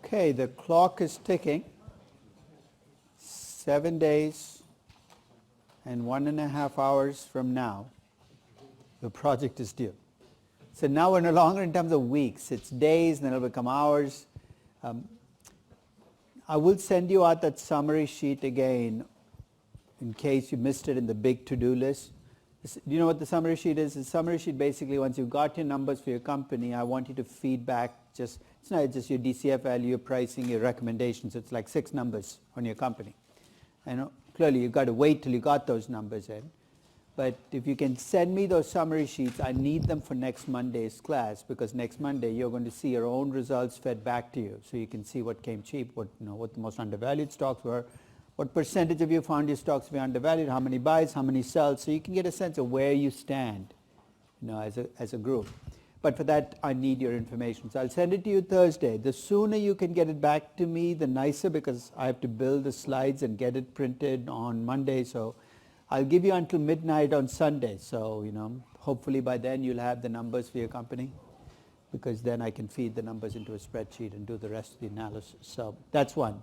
Okay, the clock is ticking. 7 days and 1.5 hours from now, the project is due. So now we're no longer in terms of weeks. It's days, then it'll become hours. I will send you out that summary sheet again in case you missed it in the big to-do list. Do you know what the summary sheet is? The summary sheet basically, once you've got your numbers for your company, I want you to feed back it's not just your DCF value, your pricing, your recommendations. It's like 6 numbers on your company. And clearly you've got to wait till you got those numbers in. But if you can send me those summary sheets, I need them for next Monday's class, because next Monday you're going to see your own results fed back to you. So you can see what came cheap, what the most undervalued stocks were, what percentage of you found your stocks to be undervalued, how many buys, how many sells, so you can get a sense of where you stand, as a group. But for that, I need your information. So I'll send it to you Thursday. The sooner you can get it back to me, the nicer, because I have to build the slides and get it printed on Monday. So I'll give you until midnight on Sunday. So, hopefully by then you'll have the numbers for your company, because then I can feed the numbers into a spreadsheet and do the rest of the analysis. So that's one.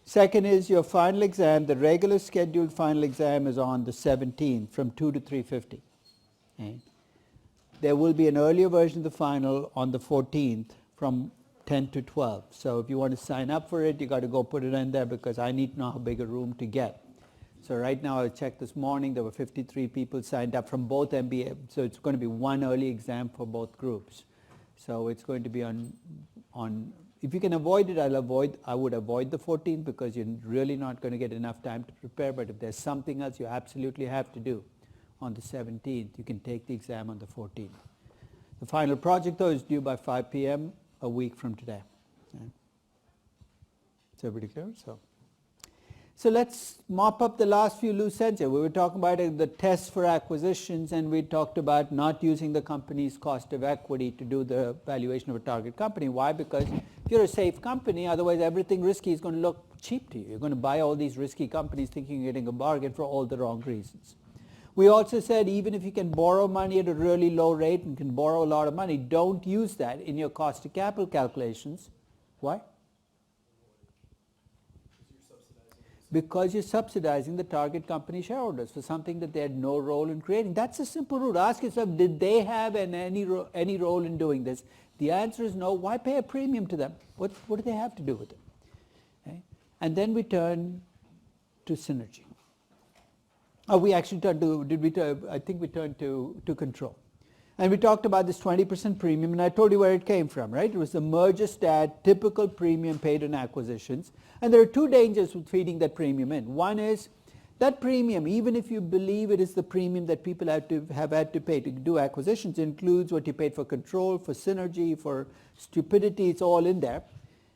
Second is your final exam. The regular scheduled final exam is on the 17th from 2 to 3:50. Okay. There will be an earlier version of the final on the 14th from 10 to 12. So if you want to sign up for it, you got to go put it in there, because I need to know how big a room to get. So right now, I checked this morning, there were 53 people signed up from both MBA. So it's going to be one early exam for both groups. So it's going to be on if you can avoid it, I would avoid the 14th, because you're really not going to get enough time to prepare. But if there's something else you absolutely have to do on the 17th, you can take the exam on the 14th. The final project, though, is due by 5 p.m. a week from today. Okay. Is everybody clear? So let's mop up the last few loose ends here. We were talking about the test for acquisitions, and we talked about not using the company's cost of equity to do the valuation of a target company. Why? Because if you're a safe company, otherwise everything risky is going to look cheap to you. You're going to buy all these risky companies thinking you're getting a bargain for all the wrong reasons. We also said even if you can borrow money at a really low rate and can borrow a lot of money, don't use that in your cost of capital calculations. Why? Because you're subsidizing the target company shareholders for something that they had no role in creating. That's a simple rule. Ask yourself, did they have any role in doing this? The answer is no. Why pay a premium to them? What do they have to do with it? Okay? And then we turn to synergy. We actually turned to, I think we turned to control. And we talked about this 20% premium, and I told you where it came from, right? It was the merger stat, typical premium paid on acquisitions. And there are 2 dangers with feeding that premium in. One is that premium, even if you believe it is the premium that people have had to pay to do acquisitions, includes what you paid for control, for synergy, for stupidity, it's all in there.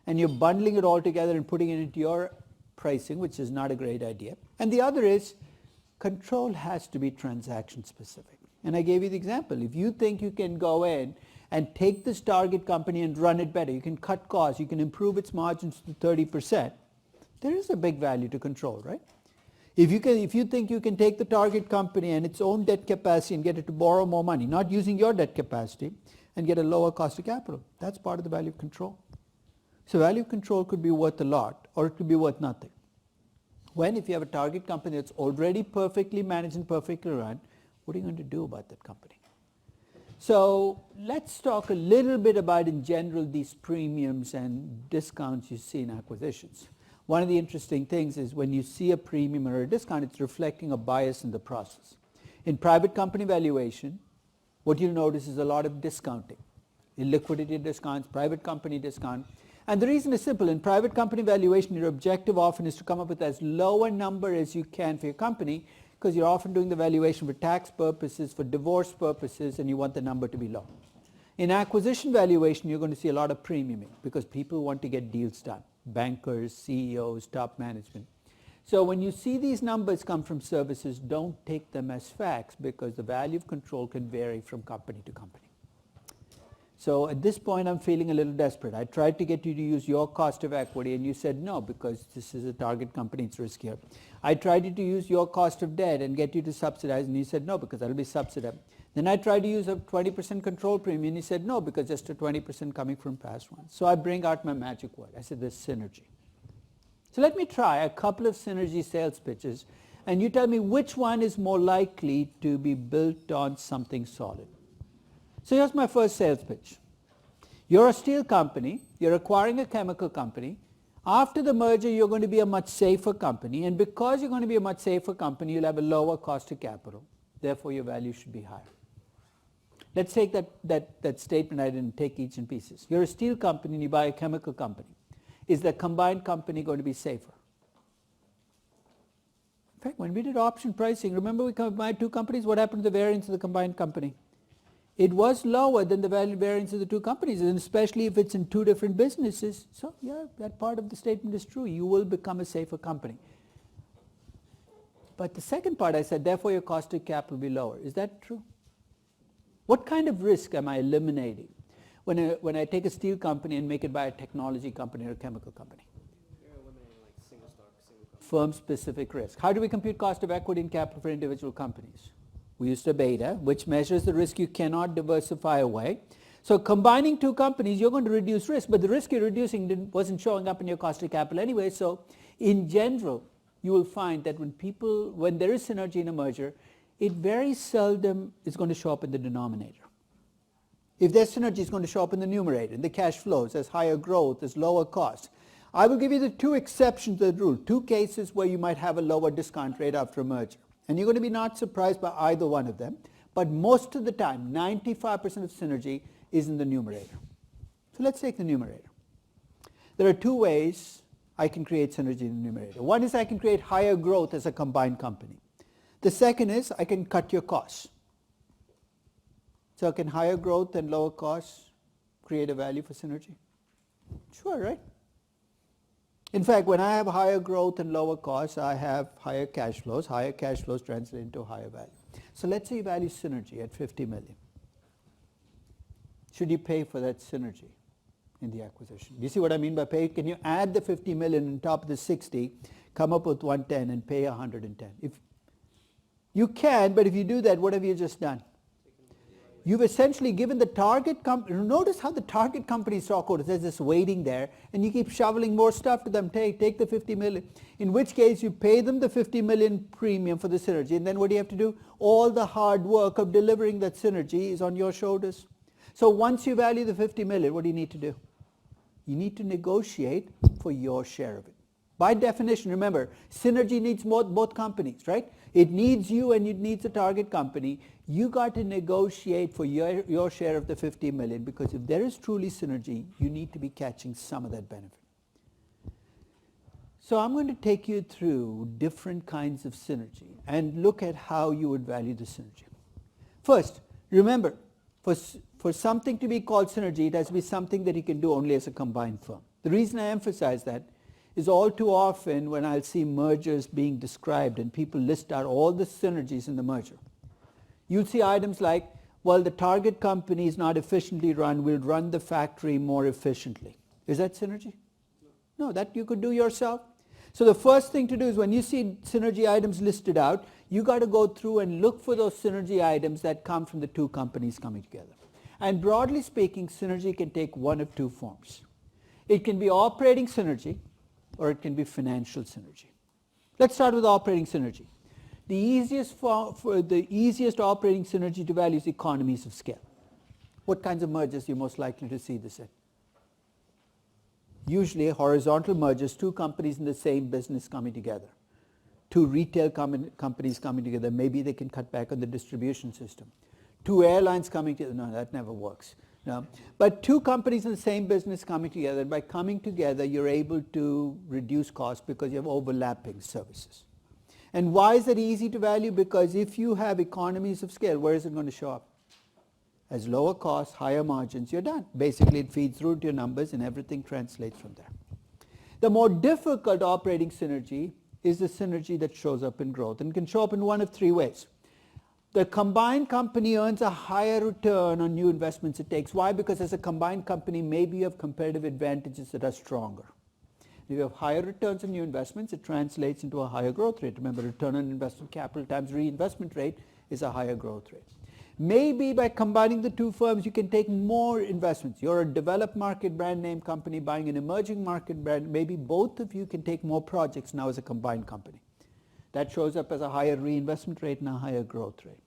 And you're bundling it all together and putting it into your pricing, which is not a great idea. And the other is, control has to be transaction specific. And I gave you the example. If you think you can go in and take this target company and run it better, you can cut costs, you can improve its margins to 30%, there is a big value to control, right? If you think you can take the target company and its own debt capacity and get it to borrow more money, not using your debt capacity, and get a lower cost of capital, that's part of the value of control. So value of control could be worth a lot, or it could be worth nothing. When, if you have a target company that's already perfectly managed and perfectly run, what are you going to do about that company? So let's talk a little bit about, in general, these premiums and discounts you see in acquisitions. One of the interesting things is when you see a premium or a discount, it's reflecting a bias in the process. In private company valuation, what you'll notice is a lot of discounting. Illiquidity discounts, private company discount. And the reason is simple. In private company valuation, your objective often is to come up with as low a number as you can for your company, because you're often doing the valuation for tax purposes, for divorce purposes, and you want the number to be low. In acquisition valuation, you're going to see a lot of premiuming, because people want to get deals done. Bankers, CEOs, top management. So when you see these numbers come from services, don't take them as facts, because the value of control can vary from company to company. So at this point, I'm feeling a little desperate. I tried to get you to use your cost of equity, and you said no, because this is a target company, it's riskier. I tried you to use your cost of debt and get you to subsidize, and you said no, because that'll be subsidized. Then I tried to use a 20% control premium, and you said no, because just a 20% coming from past ones. So I bring out my magic word. I said there's synergy. So let me try a couple of synergy sales pitches, and you tell me which one is more likely to be built on something solid. So here's my first sales pitch. You're a steel company, you're acquiring a chemical company. After the merger, you're going to be a much safer company, and because you're going to be a much safer company, you'll have a lower cost of capital. Therefore, your value should be higher. Let's take that statement I didn't take each in pieces. You're a steel company and you buy a chemical company. Is the combined company going to be safer? In fact, when we did option pricing, remember we combined two companies? What happened to the variance of the combined company? It was lower than the value variance of the two companies, and especially if it's in two different businesses. So yeah, that part of the statement is true. You will become a safer company. But the second part I said, therefore your cost of capital will be lower. Is that true? What kind of risk am I eliminating when I take a steel company and make it by a technology company or a chemical company? You're eliminating like single stock, single company. Firm-specific risk. How do we compute cost of equity and capital for individual companies? We used a beta, which measures the risk you cannot diversify away. So combining two companies, you're going to reduce risk, but the risk you're reducing wasn't showing up in your cost of capital anyway. So in general, you will find that when there is synergy in a merger, it very seldom is going to show up in the denominator. If there's synergy, it's going to show up in the numerator, in the cash flows, as higher growth, as lower cost. I will give you the two exceptions to the rule, two cases where you might have a lower discount rate after a merger. And you're going to be not surprised by either one of them. But most of the time, 95% of synergy is in the numerator. So let's take the numerator. There are two ways I can create synergy in the numerator. One is I can create higher growth as a combined company. The second is I can cut your costs. So can higher growth and lower costs create a value for synergy? Sure, right? In fact, when I have higher growth and lower costs, I have higher cash flows. Higher cash flows translate into higher value. So let's say you value synergy at 50 million. Should you pay for that synergy in the acquisition? Do you see what I mean by pay? Can you add the 50 million on top of the 60, come up with 110 and pay 110? If you can, but if you do that, what have you just done? You've essentially given the target company, notice how the target company stock holder says this waiting there, and you keep shoveling more stuff to them. Take the 50 million. In which case you pay them the 50 million premium for the synergy, and then what do you have to do? All the hard work of delivering that synergy is on your shoulders. So once you value the 50 million, what do you need to do? You need to negotiate for your share of it. By definition, remember, synergy needs both companies, right? It needs you and it needs the target company. You got to negotiate for your share of the 50 million, because if there is truly synergy, you need to be catching some of that benefit. So I'm going to take you through different kinds of synergy and look at how you would value the synergy. First, remember, for something to be called synergy, it has to be something that you can do only as a combined firm. The reason I emphasize that is all too often when I'll see mergers being described and people list out all the synergies in the merger, you'll see items like, well, the target company is not efficiently run, we'll run the factory more efficiently. Is that synergy? No, that you could do yourself. So the first thing to do is when you see synergy items listed out, you got to go through and look for those synergy items that come from the two companies coming together. And broadly speaking, synergy can take one of two forms. It can be operating synergy, or it can be financial synergy. Let's start with operating synergy. The easiest operating synergy to value is economies of scale. What kinds of mergers are you most likely to see this in? Usually horizontal mergers, two companies in the same business coming together. Two retail companies coming together, maybe they can cut back on the distribution system. Two airlines coming together, no, that never works. No. But two companies in the same business coming together, by coming together you're able to reduce costs because you have overlapping services. And why is that easy to value? Because if you have economies of scale, where is it going to show up? As lower costs, higher margins, you're done. Basically it feeds through to your numbers and everything translates from there. The more difficult operating synergy is the synergy that shows up in growth and can show up in one of three ways. The combined company earns a higher return on new investments it takes. Why? Because as a combined company, maybe you have competitive advantages that are stronger. If you have higher returns on new investments, it translates into a higher growth rate. Remember, return on invested capital times reinvestment rate is a higher growth rate. Maybe by combining the two firms, you can take more investments. You're a developed market brand name company buying an emerging market brand. Maybe both of you can take more projects now as a combined company. That shows up as a higher reinvestment rate and a higher growth rate.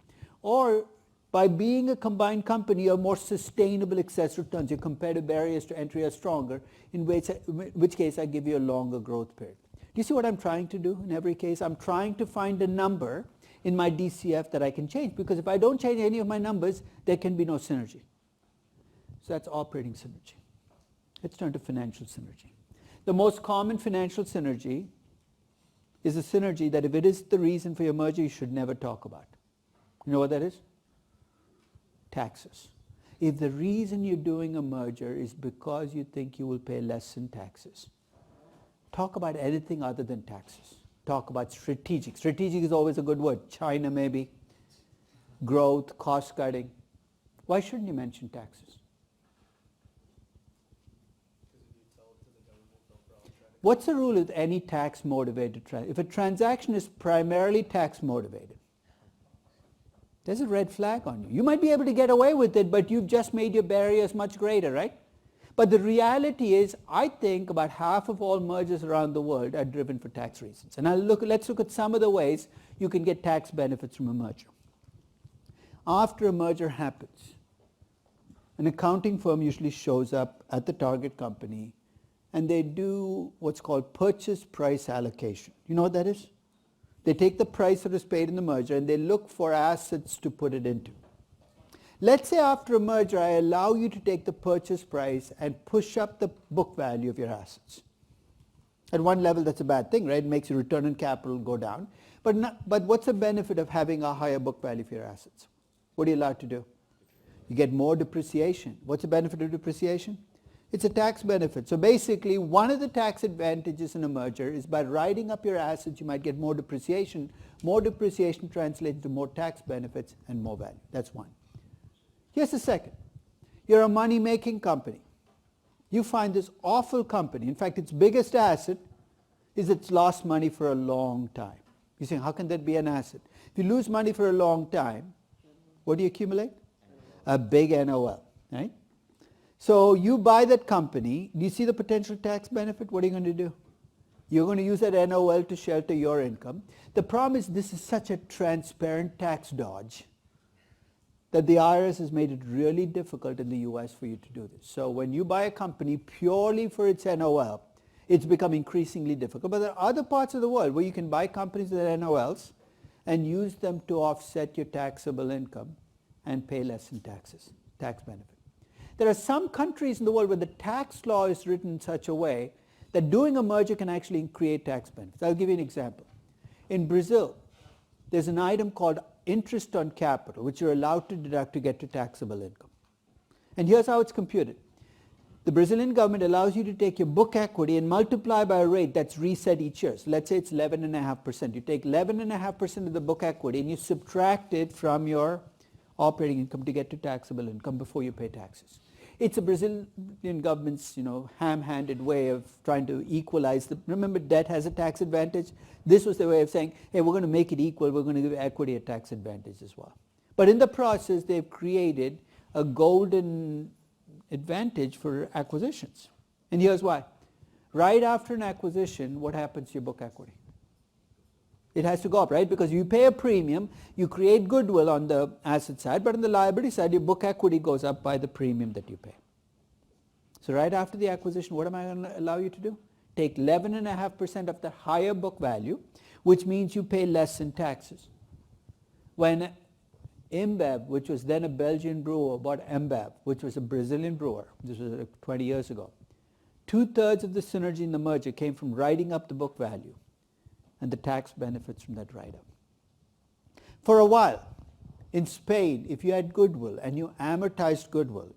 Or by being a combined company, you have more sustainable excess returns. Your competitive barriers to entry are stronger, in which case I give you a longer growth period. Do you see what I'm trying to do in every case? I'm trying to find a number in my DCF that I can change, because if I don't change any of my numbers, there can be no synergy. So that's operating synergy. Let's turn to financial synergy. The most common financial synergy is a synergy that if it is the reason for your merger, you should never talk about. You know what that is? Taxes. If the reason you're doing a merger is because you think you will pay less in taxes, talk about anything other than taxes. Talk about strategic. Strategic is always a good word. China maybe, growth, cost cutting. Why shouldn't you mention taxes? What's the rule with any tax-motivated transaction? If a transaction is primarily tax-motivated, there's a red flag on you. You might be able to get away with it, but you've just made your barriers much greater, right? But the reality is, I think about half of all mergers around the world are driven for tax reasons. And let's look at some of the ways you can get tax benefits from a merger. After a merger happens, an accounting firm usually shows up at the target company and they do what's called purchase price allocation. You know what that is? They take the price that was paid in the merger and they look for assets to put it into. Let's say after a merger, I allow you to take the purchase price and push up the book value of your assets. At one level, that's a bad thing, right? It makes your return on capital go down. But what's the benefit of having a higher book value for your assets? What are you allowed to do? You get more depreciation. What's the benefit of depreciation? It's a tax benefit. So basically, one of the tax advantages in a merger is by writing up your assets, you might get more depreciation. More depreciation translates to more tax benefits and more value. That's one. Here's the second. You're a money-making company. You find this awful company. In fact, its biggest asset is it's lost money for a long time. You're saying, how can that be an asset? If you lose money for a long time, what do you accumulate? A big NOL, right? So you buy that company. Do you see the potential tax benefit? What are you going to do? You're going to use that NOL to shelter your income. The problem is this is such a transparent tax dodge that the IRS has made it really difficult in the US for you to do this. So when you buy a company purely for its NOL, it's become increasingly difficult. But there are other parts of the world where you can buy companies with NOLs and use them to offset your taxable income and pay less in taxes, tax benefit. There are some countries in the world where the tax law is written in such a way that doing a merger can actually create tax benefits. I'll give you an example. In Brazil, there's an item called interest on capital, which you're allowed to deduct to get to taxable income. And here's how it's computed. The Brazilian government allows you to take your book equity and multiply by a rate that's reset each year. So let's say it's 11.5%. You take 11.5% of the book equity and you subtract it from your operating income to get to taxable income before you pay taxes. It's a Brazilian government's, ham-handed way of trying to equalize remember, debt has a tax advantage. This was the way of saying, hey, we're going to make it equal. We're going to give equity a tax advantage as well. But in the process, they've created a golden advantage for acquisitions. And here's why. Right after an acquisition, what happens to your book equity? It has to go up, right? Because you pay a premium, you create goodwill on the asset side, but on the liability side, your book equity goes up by the premium that you pay. So right after the acquisition, what am I going to allow you to do? Take 11.5% of the higher book value, which means you pay less in taxes. When InBev, which was then a Belgian brewer, bought InBev, which was a Brazilian brewer, this was 20 years ago, 2/3 of the synergy in the merger came from writing up the book value and the tax benefits from that write-up. For a while, in Spain, if you had goodwill and you amortized goodwill,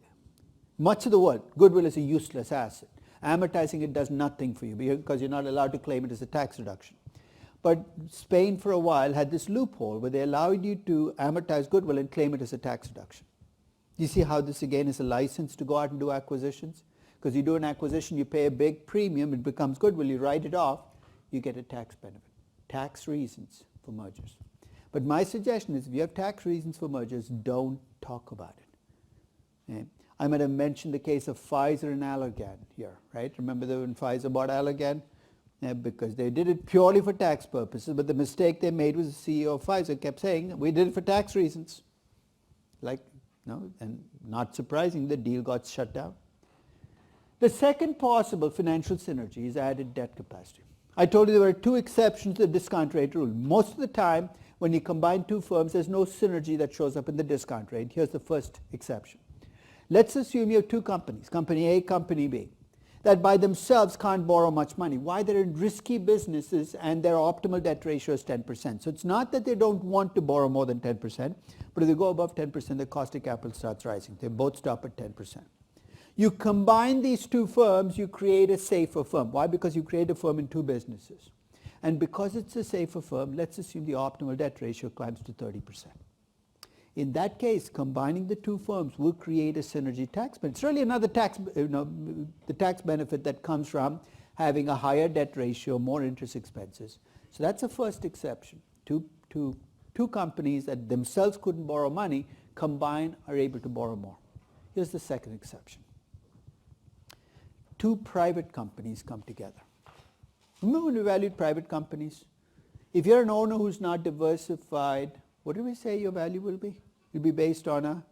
much of the world, goodwill is a useless asset. Amortizing it does nothing for you because you're not allowed to claim it as a tax deduction. But Spain for a while had this loophole where they allowed you to amortize goodwill and claim it as a tax deduction. You see how this again is a license to go out and do acquisitions? Because you do an acquisition, you pay a big premium, it becomes goodwill, you write it off, you get a tax benefit. Tax reasons for mergers. But my suggestion is if you have tax reasons for mergers, don't talk about it. Okay? I might have mentioned the case of Pfizer and Allergan here, right? Remember when Pfizer bought Allergan? Yeah, because they did it purely for tax purposes, but the mistake they made was the CEO of Pfizer kept saying, we did it for tax reasons. And not surprising, the deal got shut down. The second possible financial synergy is added debt capacity. I told you there were two exceptions to the discount rate rule. Most of the time, when you combine two firms, there's no synergy that shows up in the discount rate. Here's the first exception. Let's assume you have two companies, company A, company B, that by themselves can't borrow much money. Why? They're in risky businesses and their optimal debt ratio is 10%. So it's not that they don't want to borrow more than 10%, but if they go above 10%, the cost of capital starts rising. They both stop at 10%. You combine these two firms, you create a safer firm. Why? Because you create a firm in two businesses. And because it's a safer firm, let's assume the optimal debt ratio climbs to 30%. In that case, combining the two firms will create a synergy tax benefit. It's really another tax, the tax benefit that comes from having a higher debt ratio, more interest expenses. So that's the first exception. Two companies that themselves couldn't borrow money, combined are able to borrow more. Here's the second exception. Two private companies come together. Remember when we valued private companies? If you're an owner who's not diversified, what do we say your value will be? It will be based on a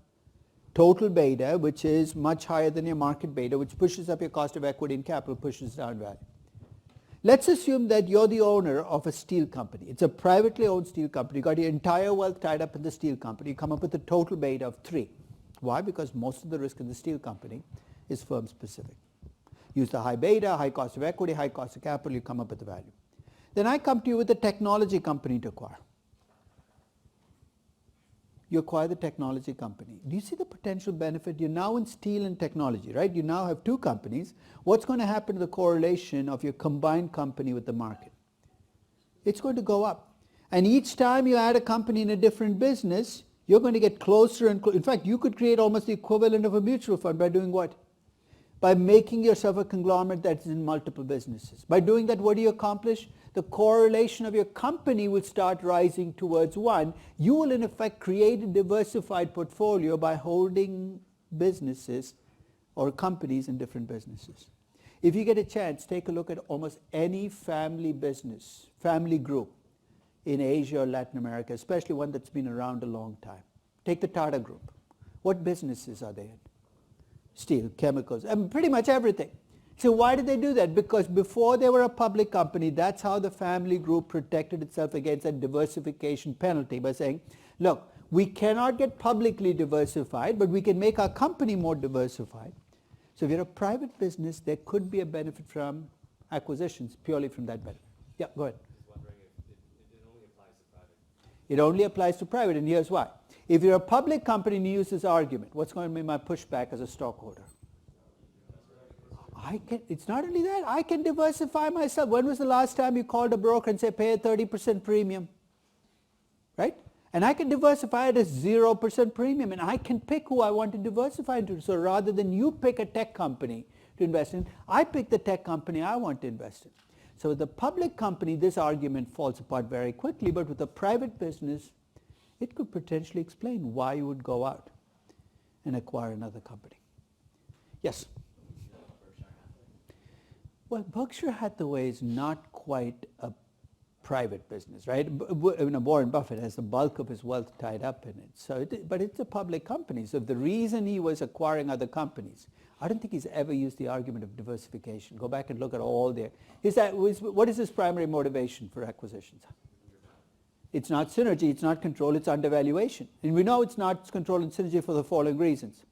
total beta, which is much higher than your market beta, which pushes up your cost of equity and capital, pushes down value. Let's assume that you're the owner of a steel company. It's a privately owned steel company. You got your entire wealth tied up in the steel company. You come up with a total beta of 3. Why? Because most of the risk in the steel company is firm specific. Use the high beta, high cost of equity, high cost of capital, you come up with the value. Then I come to you with a technology company to acquire. You acquire the technology company. Do you see the potential benefit? You're now in steel and technology, right? You now have two companies. What's going to happen to the correlation of your combined company with the market? It's going to go up. And each time you add a company in a different business, you're going to get closer and closer. In fact, you could create almost the equivalent of a mutual fund by doing what? By making yourself a conglomerate that's in multiple businesses. By doing that, what do you accomplish? The correlation of your company will start rising towards one. You will, in effect, create a diversified portfolio by holding businesses or companies in different businesses. If you get a chance, take a look at almost any family business, family group in Asia or Latin America, especially one that's been around a long time. Take the Tata Group. What businesses are they in? Steel, chemicals, and pretty much everything. So why did they do that? Because before they were a public company, that's how the family group protected itself against that diversification penalty by saying, look, we cannot get publicly diversified, but we can make our company more diversified. So if you're a private business, there could be a benefit from acquisitions purely from that benefit. Yeah, go ahead. Just wondering if it only applies to private. It only applies to private, and here's why. If you're a public company and you use this argument, what's going to be my pushback as a stockholder? It's not only that, I can diversify myself. When was the last time you called a broker and said pay a 30% premium? Right? And I can diversify it as 0% premium, and I can pick who I want to diversify into. So rather than you pick a tech company to invest in, I pick the tech company I want to invest in. So with the public company, this argument falls apart very quickly, but with a private business, it could potentially explain why you would go out and acquire another company. Yes? Well, Berkshire Hathaway is not quite a private business, right? Warren Buffett has the bulk of his wealth tied up in it. But it's a public company. So the reason he was acquiring other companies, I don't think he's ever used the argument of diversification. Go back and look at all their... What is his primary motivation for acquisitions? It's not synergy, it's not control, it's undervaluation. And we know it's not control and synergy for the following reasons.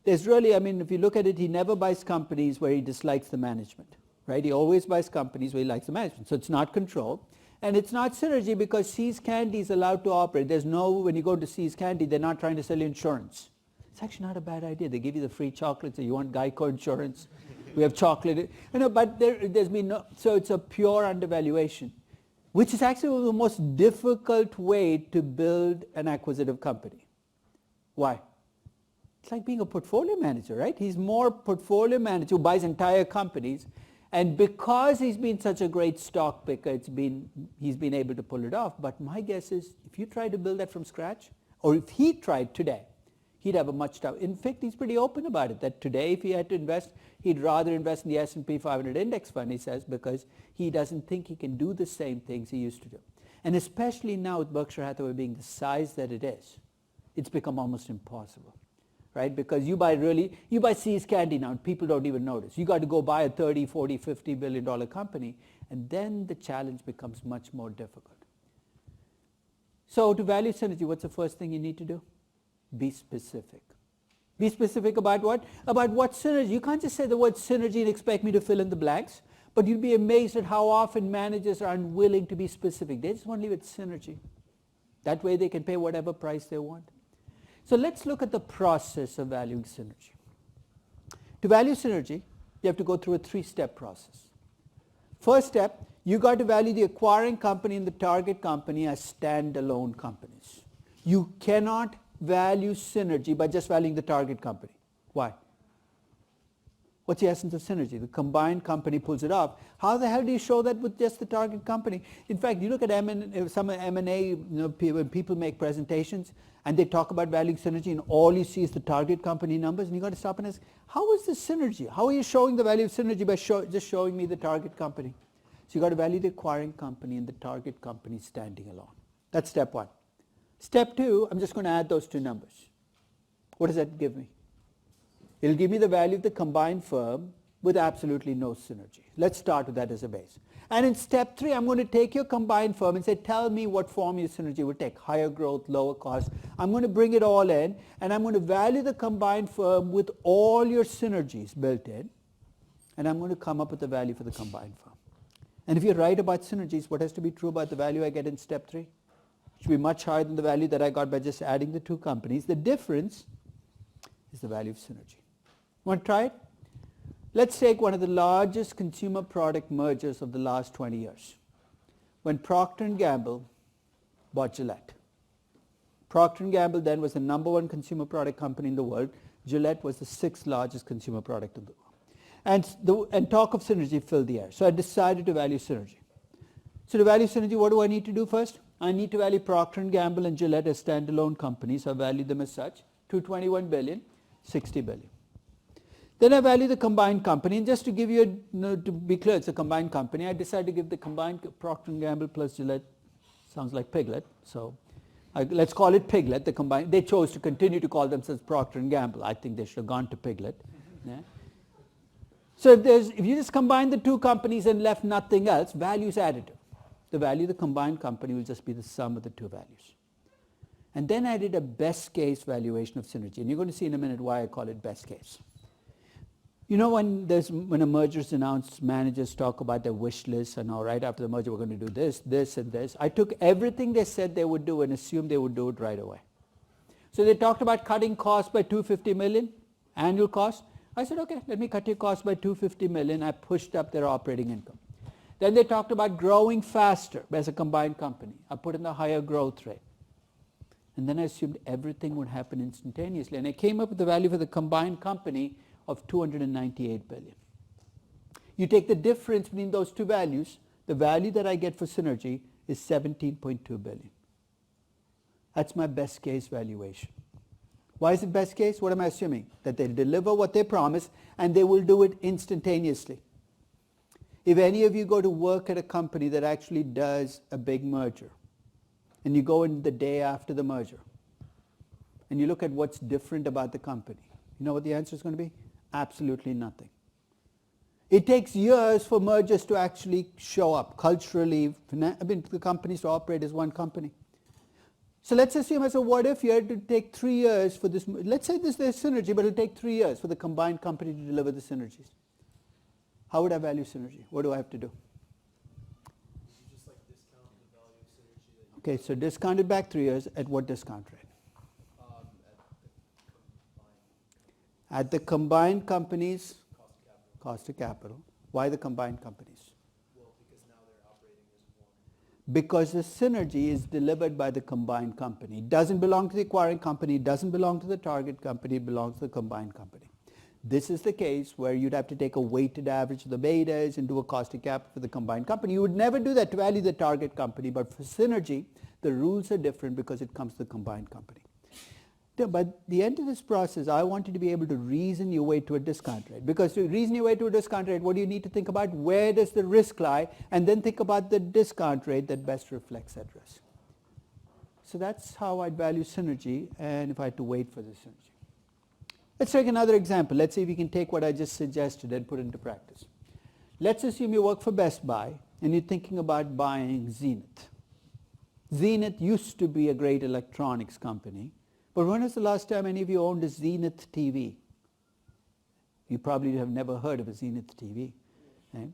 There's really, if you look at it, he never buys companies where he dislikes the management, right? He always buys companies where he likes the management. So it's not control. And it's not synergy because See's Candy is allowed to operate. When you go to See's Candy, they're not trying to sell you insurance. It's actually not a bad idea. They give you the free chocolate, so you want Geico insurance. We have chocolate. But there's been no, so it's a pure undervaluation. which is actually the most difficult way to build an acquisitive company. Why? It's like being a portfolio manager, right? He's more portfolio manager who buys entire companies, and because he's been such a great stock picker, he's been able to pull it off. But my guess is, if you try to build that from scratch, or if he tried today, he'd have a much tougher. In fact, he's pretty open about it, that today if he had to invest, he'd rather invest in the S&P 500 index fund, he says, because he doesn't think he can do the same things he used to do. And especially now with Berkshire Hathaway being the size that it is, it's become almost impossible, right? Because you buy See's Candy now, and people don't even notice. You got to go buy a 30, 40, 50 billion dollar company, and then the challenge becomes much more difficult. So to value synergy, what's the first thing you need to do? Be specific. Be specific about what? About what synergy. You can't just say the word synergy and expect me to fill in the blanks, but you'll be amazed at how often managers are unwilling to be specific. They just want to leave it synergy. That way they can pay whatever price they want. So let's look at the process of valuing synergy. To value synergy, you have to go through a 3-step process. First step, you got to value the acquiring company and the target company as standalone companies. You cannot value synergy by just valuing the target company. Why? What's the essence of synergy? The combined company pulls it off. How the hell do you show that with just the target company? In fact, you look at some M&A, when people make presentations and they talk about valuing synergy, and all you see is the target company numbers, and you got to stop and ask, how is this synergy? How are you showing the value of synergy by just showing me the target company? So you got to value the acquiring company and the target company standing alone. That's step 1. Step 2, I'm just going to add those 2 numbers. What does that give me? It'll give me the value of the combined firm with absolutely no synergy. Let's start with that as a base. And in step 3, I'm going to take your combined firm and say, tell me what form your synergy would take. Higher growth, lower cost. I'm going to bring it all in, and I'm going to value the combined firm with all your synergies built in, and I'm going to come up with the value for the combined firm. And if you're right about synergies, what has to be true about the value I get in step 3? It should be much higher than the value that I got by just adding the 2 companies. The difference is the value of synergy. Want to try it? Let's take one of the largest consumer product mergers of the last 20 years. When Procter & Gamble bought Gillette. Procter & Gamble then was the number 1 consumer product company in the world. Gillette was the 6th largest consumer product in the world. And talk of synergy filled the air. So I decided to value synergy. So to value synergy, what do I need to do first? I need to value Procter & Gamble and Gillette as standalone companies. I value them as such. 221 billion, 60 billion. Then I value the combined company, and just to give you to be clear, it's a combined company. I decided to give the combined Procter & Gamble plus Gillette, sounds like Piglet, so let's call it Piglet. The combined. They chose to continue to call themselves Procter & Gamble. I think they should have gone to Piglet. Yeah. So if you just combine the 2 companies and left nothing else, value is additive. The value of the combined company will just be the sum of the 2 values. And then I did a best case valuation of synergy, and you're going to see in a minute why I call it best case. You know, when a merger is announced, managers talk about their wish list, and all right, after the merger we're going to do this, this, and this. I took everything they said they would do and assumed they would do it right away. So they talked about cutting costs by 250 million, annual cost. I said, okay, let me cut your costs by 250 million. I pushed up their operating income. Then they talked about growing faster as a combined company. I put in the higher growth rate. And then I assumed everything would happen instantaneously. And I came up with the value for the combined company of 298 billion. You take the difference between those 2 values, the value that I get for synergy is 17.2 billion. That's my best case valuation. Why is it best case? What am I assuming? That they deliver what they promise and they will do it instantaneously. If any of you go to work at a company that actually does a big merger, and you go in the day after the merger, and you look at what's different about the company, you know what the answer is going to be? Absolutely nothing. It takes years for mergers to actually show up culturally. The companies to operate as one company. So let's assume as a what if you had to take 3 years for this. Let's say there's synergy, but it'll take 3 years for the combined company to deliver the synergies. How would I value synergy? What do I have to do? You just like discount the value of synergy that you Okay, so discounted back 3 years at what discount rate? At the combined companies, cost of capital. Why the combined companies? Well, because now they're operating as one. because the synergy is delivered by the combined company. It doesn't belong to the acquiring company, it doesn't belong to the target company, it belongs to the combined company. This is the case where you'd have to take a weighted average of the betas and do a cost of capital for the combined company. You would never do that to value the target company, but for synergy, the rules are different because it comes to the combined company. By the end of this process, I want you to be able to reason your way to a discount rate. Because to reason your way to a discount rate, what do you need to think about? Where does the risk lie? And then think about the discount rate that best reflects that risk. So that's how I'd value synergy, and if I had to wait for the synergy. Let's take another example. Let's see if we can take what I just suggested and put it into practice. Let's assume you work for Best Buy, and you're thinking about buying Zenith. Zenith used to be a great electronics company. But when was the last time any of you owned a Zenith TV? You probably have never heard of a Zenith TV. Right?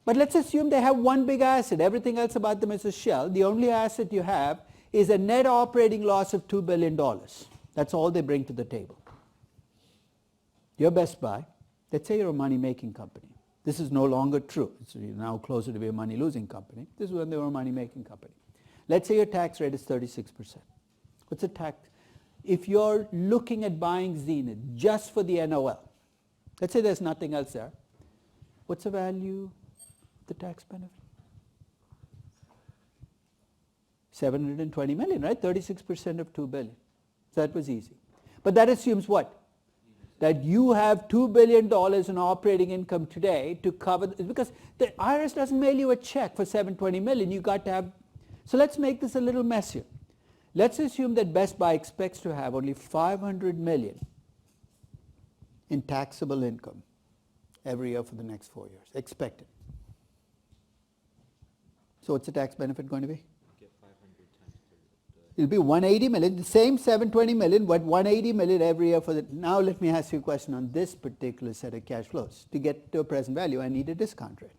But let's assume they have one big asset. Everything else about them is a shell. The only asset you have is a net operating loss of $2 billion. That's all they bring to the table. You're Best Buy. Let's say you're a money-making company. This is no longer true. It's now closer to be a money-losing company. This is when they were a money-making company. Let's say your tax rate is 36%. What's the tax? If you're looking at buying Zenith just for the NOL, let's say there's nothing else there, what's the value of the tax benefit? $720 million, right? 36% of $2 billion. So that was easy. But that assumes what? That you have $2 billion in operating income today to cover, because the IRS doesn't mail you a check for $720 million. You got to have, so let's make this a little messier. Let's assume that Best Buy expects to have only $500 million in taxable income every year for the next 4 years. Expected. So what's the tax benefit going to be? Get 500 times 30. It'll be 180 million, the same 720 million, but 180 million every year for the... Now let me ask you a question on this particular set of cash flows. To get to a present value, I need a discount rate.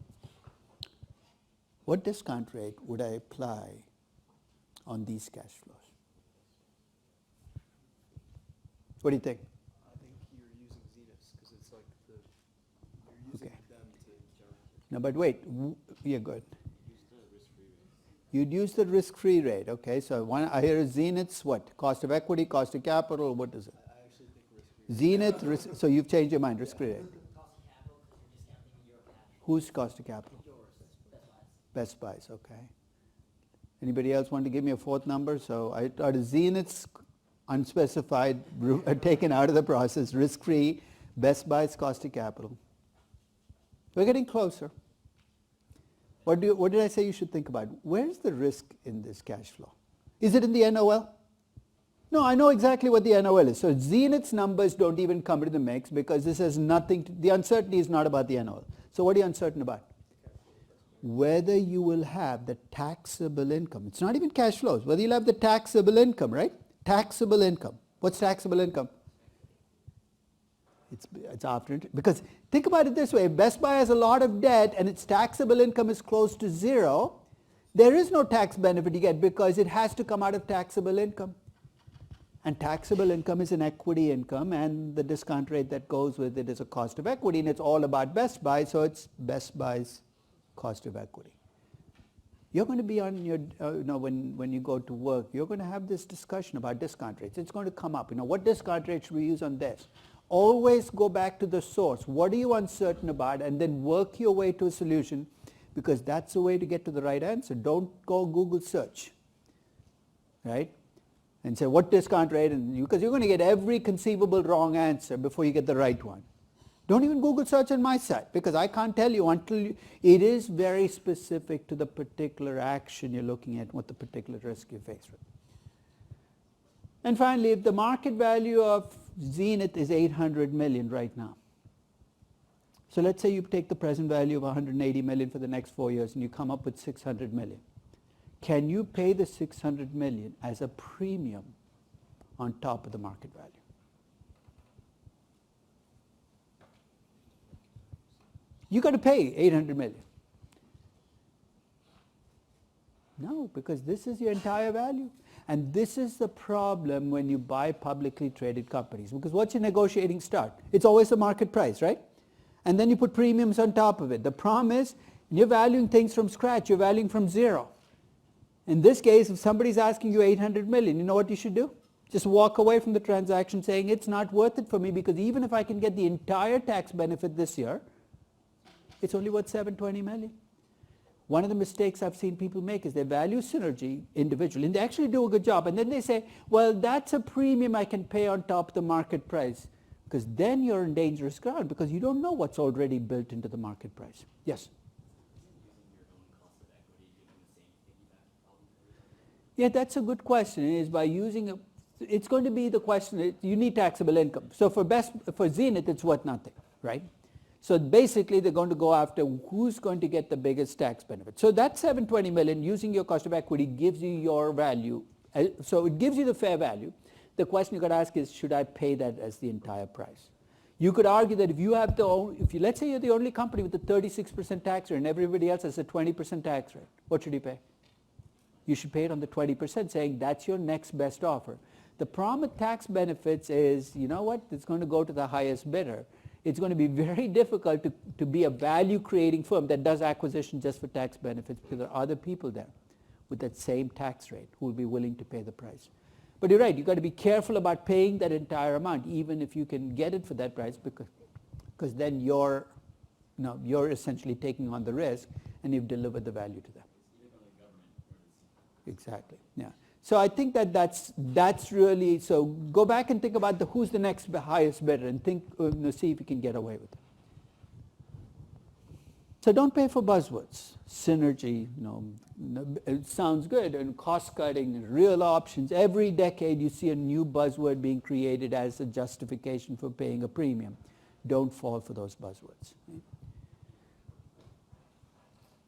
What discount rate would I apply on these cash flows? What do you think? I think you're using Zenith's because it's like you're using them to generate. No, but wait, yeah, good. Use the risk-free rate. You'd use the risk-free rate, okay? So I hear Zenith's what? Cost of equity, cost of capital, what is it? I actually think risk-free. Zenith, so you've changed your mind, risk-free rate. Cost of capital because you're discounting your cash. Whose cost of capital? Yours. Best Buy's. Best Buy's, okay. Anybody else want to give me a fourth number? So I thought Zenith's unspecified, taken out of the process, risk-free, Best Buy's cost of capital. We're getting closer. What did I say you should think about? Where's the risk in this cash flow? Is it in the NOL? No, I know exactly what the NOL is. So Zenith's numbers don't even come into the mix because this has nothing to, the uncertainty is not about the NOL. So what are you uncertain about? Whether you will have the taxable income. It's not even cash flows. Whether you'll have the taxable income, right? Taxable income. What's taxable income? It's after interest. Because think about it this way. If Best Buy has a lot of debt and its taxable income is close to zero, there is no tax benefit you get because it has to come out of taxable income. And taxable income is an equity income, and the discount rate that goes with it is a cost of equity, and it's all about Best Buy, so it's Best Buy's cost of equity. You're going to be on your, when you go to work, you're going to have this discussion about discount rates. It's going to come up. What discount rate should we use on this? Always go back to the source. What are you uncertain about? And then work your way to a solution, because that's the way to get to the right answer. Don't go Google search, right? And say, what discount rate? Because you're going to get every conceivable wrong answer before you get the right one. Don't even Google search on my site, because I can't tell you until it is very specific to the particular action you're looking at, what the particular risk you're faced with. And finally, if the market value of Zenith is 800 million right now. So let's say you take the present value of 180 million for the next 4 years and you come up with 600 million. Can you pay the 600 million as a premium on top of the market value? You got to pay 800 million. No, because this is your entire value. And this is the problem when you buy publicly traded companies. Because what's your negotiating start? It's always the market price, right? And then you put premiums on top of it. The problem is You're valuing things from scratch. You're valuing from zero. In this case, if somebody's asking you 800 million, you know what you should do? Just walk away from the transaction saying it's not worth it for me because even if I can get the entire tax benefit this year, it's only worth 720 million. One of the mistakes I've seen people make is they value synergy individually, and they actually do a good job, and then they say, well, that's a premium I can pay on top of the market price, because then you're in dangerous ground because you don't know what's already built into the market price. Yes? Yeah, that's a good question. Is by using it's going to be the question, you need taxable income. So for Zenith, it's worth nothing, right? So basically, they're going to go after who's going to get the biggest tax benefit. So that 720 million, using your cost of equity, gives you your value. So it gives you the fair value. The question you got to ask is, should I pay that as the entire price? You could argue that if you have let's say you're the only company with a 36% tax rate and everybody else has a 20% tax rate, what should you pay? You should pay it on the 20%, saying that's your next best offer. The problem with tax benefits is, you know what, it's going to go to the highest bidder. It's going to be very difficult to be a value-creating firm that does acquisition just for tax benefits because there are other people there with that same tax rate who will be willing to pay the price. But you're right, you've got to be careful about paying that entire amount, even if you can get it for that price, because then you're essentially taking on the risk and you've delivered the value to them. Exactly, yeah. So I think that's really, so go back and think about who's the next highest bidder and see if you can get away with it. So don't pay for buzzwords. Synergy, it sounds good, and cost cutting, and real options. Every decade you see a new buzzword being created as a justification for paying a premium. Don't fall for those buzzwords. Right?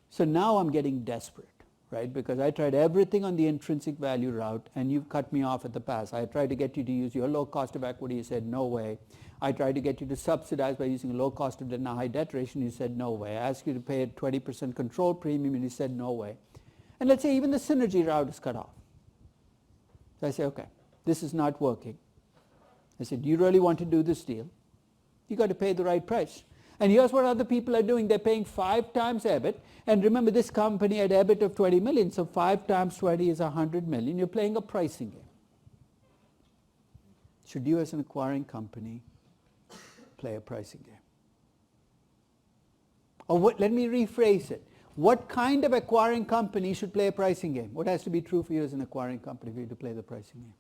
So now I'm getting desperate. Right? Because I tried everything on the intrinsic value route and you've cut me off at the pass. I tried to get you to use your low cost of equity, you said no way. I tried to get you to subsidize by using a low cost of debt and a high debt ratio, and you said no way. I asked you to pay a 20% control premium and you said no way. And let's say even the synergy route is cut off. So I say, okay, this is not working. I said, do you really want to do this deal? You got to pay the right price. And here's what other people are doing. They're paying 5 times EBIT. And remember, this company had EBIT of 20 million, so 5 times 20 is 100 million. You're playing a pricing game. Should you, as an acquiring company, play a pricing game? Or let me rephrase it. What kind of acquiring company should play a pricing game? What has to be true for you as an acquiring company for you to play the pricing game?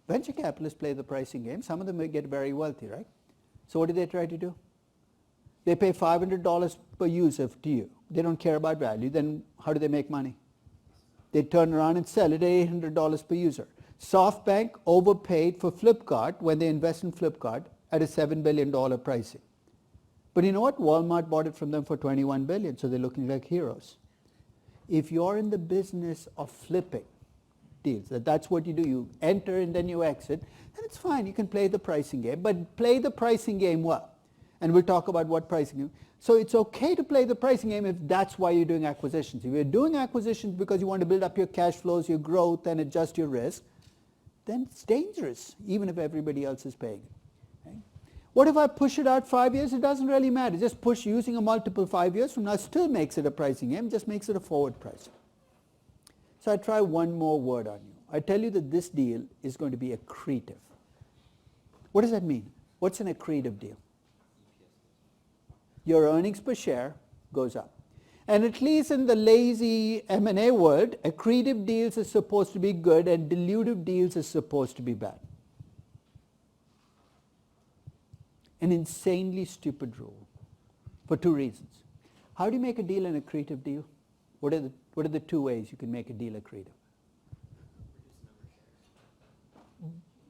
Venture capitalists play the pricing game. Some of them may get very wealthy, right? So what do they try to do? They pay $500 per user to you. They don't care about value. Then how do they make money? They turn around and sell it at $800 per user. SoftBank overpaid for Flipkart when they invest in Flipkart at a $7 billion pricing. But you know what? Walmart bought it from them for $21 billion, so they're looking like heroes. If you're in the business of flipping deals, that's what you do. You enter and then you exit, then it's fine. You can play the pricing game, but play the pricing game well. And we'll talk about what pricing game. So it's okay to play the pricing game if that's why you're doing acquisitions. If you're doing acquisitions because you want to build up your cash flows, your growth, and adjust your risk, then it's dangerous, even if everybody else is paying it. Okay? What if I push it out 5 years? It doesn't really matter. Just push using a multiple 5 years from now still makes it a pricing game, just makes it a forward pricing. So I try one more word on you. I tell you that this deal is going to be accretive. What does that mean? What's an accretive deal? Your earnings per share goes up. And at least in the lazy M&A world, accretive deals are supposed to be good and dilutive deals are supposed to be bad. An insanely stupid rule for 2 reasons. How do you make a deal an accretive deal? What are the 2 ways you can make a deal accretive?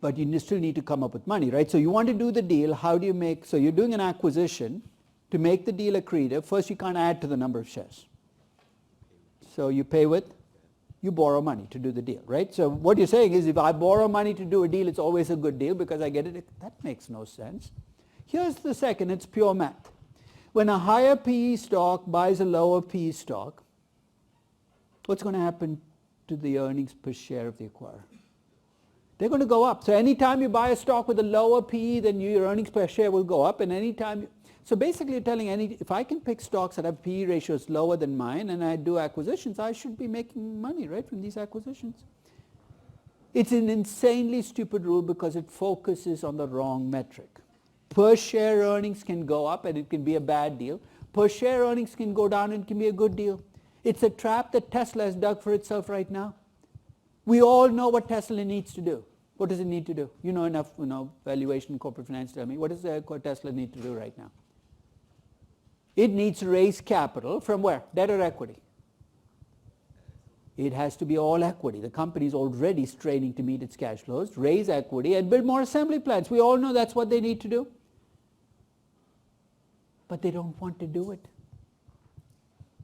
But you still need to come up with money, right? So you want to do the deal. How do you make, so you're doing an acquisition. To make the deal accretive, first you can't add to the number of shares. So you borrow money to do the deal, right? So what you're saying is if I borrow money to do a deal, it's always a good deal because I get it. That makes no sense. Here's the second, it's pure math. When a higher PE stock buys a lower PE stock, what's going to happen to the earnings per share of the acquirer? They're going to go up. So anytime you buy a stock with a lower PE, then your earnings per share will go up. And anytime So basically you're telling if I can pick stocks that have PE ratios lower than mine and I do acquisitions, I should be making money, right, from these acquisitions. It's an insanely stupid rule because it focuses on the wrong metric. Per share earnings can go up and it can be a bad deal. Per share earnings can go down and it can be a good deal. It's a trap that Tesla has dug for itself right now. We all know what Tesla needs to do. What does it need to do? You know enough, valuation, corporate finance, tell me. What does Tesla need to do right now? It needs to raise capital from where? Debt or equity? It has to be all equity. The company is already straining to meet its cash flows, raise equity, and build more assembly plants. We all know that's what they need to do. But they don't want to do it.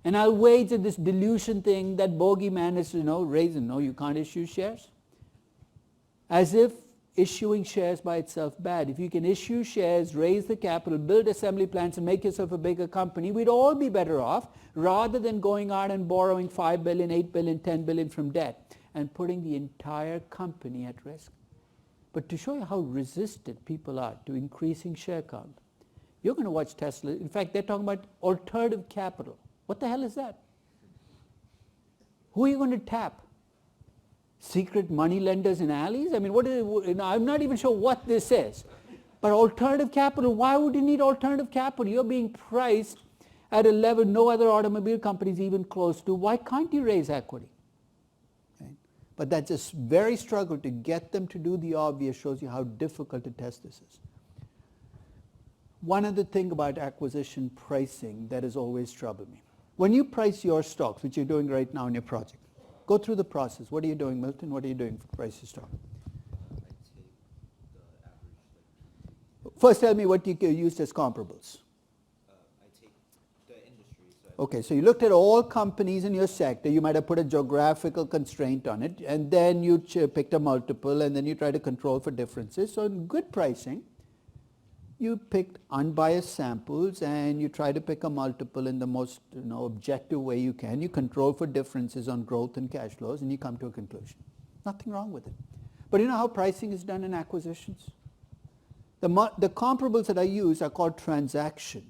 And I'll wager this dilution thing that bogeyman is, raising. No, you can't issue shares. As if issuing shares by itself bad. If you can issue shares, raise the capital, build assembly plants, and make yourself a bigger company, we'd all be better off rather than going out and borrowing 5 billion, 8 billion, 10 billion from debt and putting the entire company at risk. But to show you how resistant people are to increasing share count, you're going to watch Tesla. In fact, they're talking about alternative capital. What the hell is that? Who are you going to tap? Secret money lenders in alleys? I mean, I'm not even sure what this is. But alternative capital, why would you need alternative capital? You're being priced at a level no other automobile company is even close to. Why can't you raise equity? Okay. But that just very struggle to get them to do the obvious shows you how difficult a test this is. One other thing about acquisition pricing that has always troubled me. When you price your stocks, which you're doing right now in your project, go through the process. What are you doing, Milton? What are you doing for price your stock? I take the average, First tell me what you used as comparables. I take the industry. So Okay, so you looked at all companies in your sector. You might have put a geographical constraint on it, and then you picked a multiple, and then you try to control for differences. So in good pricing, you picked unbiased samples and you try to pick a multiple in the most objective way you can. You control for differences on growth and cash flows and you come to a conclusion. Nothing wrong with it. But you know how pricing is done in acquisitions? The comparables that I use are called transaction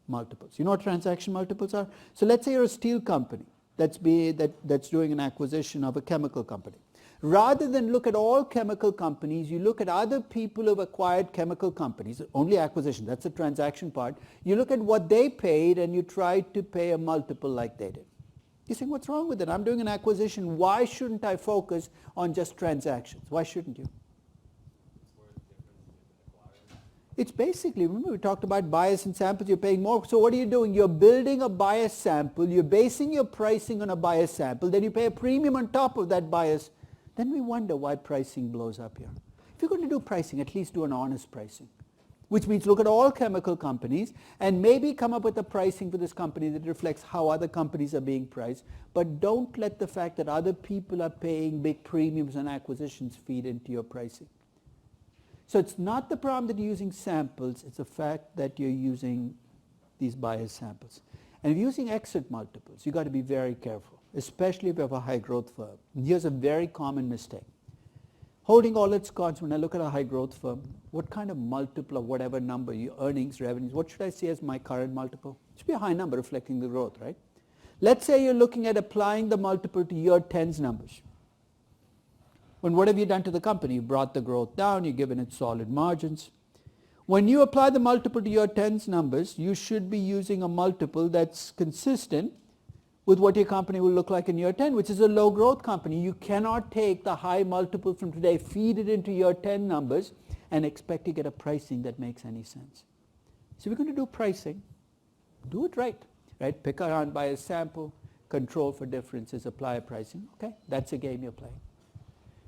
multiples. You know what transaction multiples are? So let's say you're a steel company that's doing an acquisition of a chemical company. Rather than look at all chemical companies, you look at other people who have acquired chemical companies, only acquisition, that's the transaction part. You look at what they paid and you try to pay a multiple like they did. You think, what's wrong with it? I'm doing an acquisition. Why shouldn't I focus on just transactions? Why shouldn't you? It's basically, remember we talked about bias and samples, you're paying more. So what are you doing? You're building a bias sample, you're basing your pricing on a bias sample, then you pay a premium on top of that bias. Then we wonder why pricing blows up here. If you're going to do pricing, at least do an honest pricing, which means look at all chemical companies and maybe come up with a pricing for this company that reflects how other companies are being priced, but don't let the fact that other people are paying big premiums on acquisitions feed into your pricing. So it's not the problem that you're using samples, it's the fact that you're using these bias samples. And if you're using exit multiples, you've got to be very careful, especially if you have a high growth firm. And here's a very common mistake. Holding all its cards, when I look at a high growth firm, what kind of multiple of whatever number, your earnings, revenues, what should I say as my current multiple? It should be a high number reflecting the growth, right? Let's say you're looking at applying the multiple to year 10's numbers. When what have you done to the company? You brought the growth down, you've given it solid margins. When you apply the multiple to your 10's numbers, you should be using a multiple that's consistent with what your company will look like in year 10, which is a low growth company. You cannot take the high multiple from today, feed it into year 10 numbers, and expect to get a pricing that makes any sense. So we're going to do pricing. Do it right? Pick around by a sample, control for differences, apply a pricing. Okay, that's a game you're playing.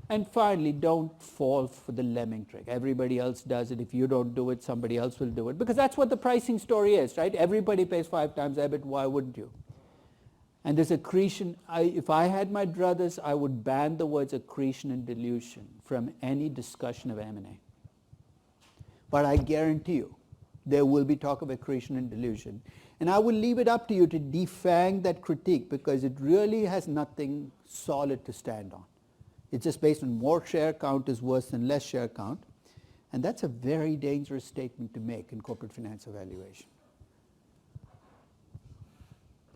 And finally, don't fall for the lemming trick. Everybody else does it. If you don't do it, somebody else will do it. Because that's what the pricing story is, right? Everybody pays 5 times EBIT. Why wouldn't you? And this accretion, if I had my druthers, I would ban the words accretion and dilution from any discussion of M&A. But I guarantee you, there will be talk of accretion and dilution. And I will leave it up to you to defang that critique because it really has nothing solid to stand on. It's just based on more share count is worse than less share count. And that's a very dangerous statement to make in corporate finance evaluation.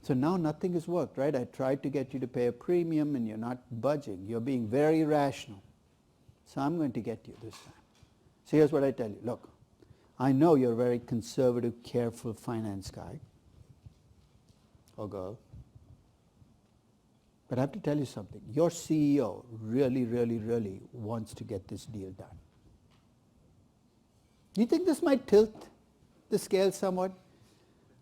So now nothing has worked, right? I tried to get you to pay a premium and you're not budging. You're being very rational. So I'm going to get you this time. So here's what I tell you. Look, I know you're a very conservative, careful finance guy or girl. But I have to tell you something. Your CEO really, really, really wants to get this deal done. Do you think this might tilt the scale somewhat?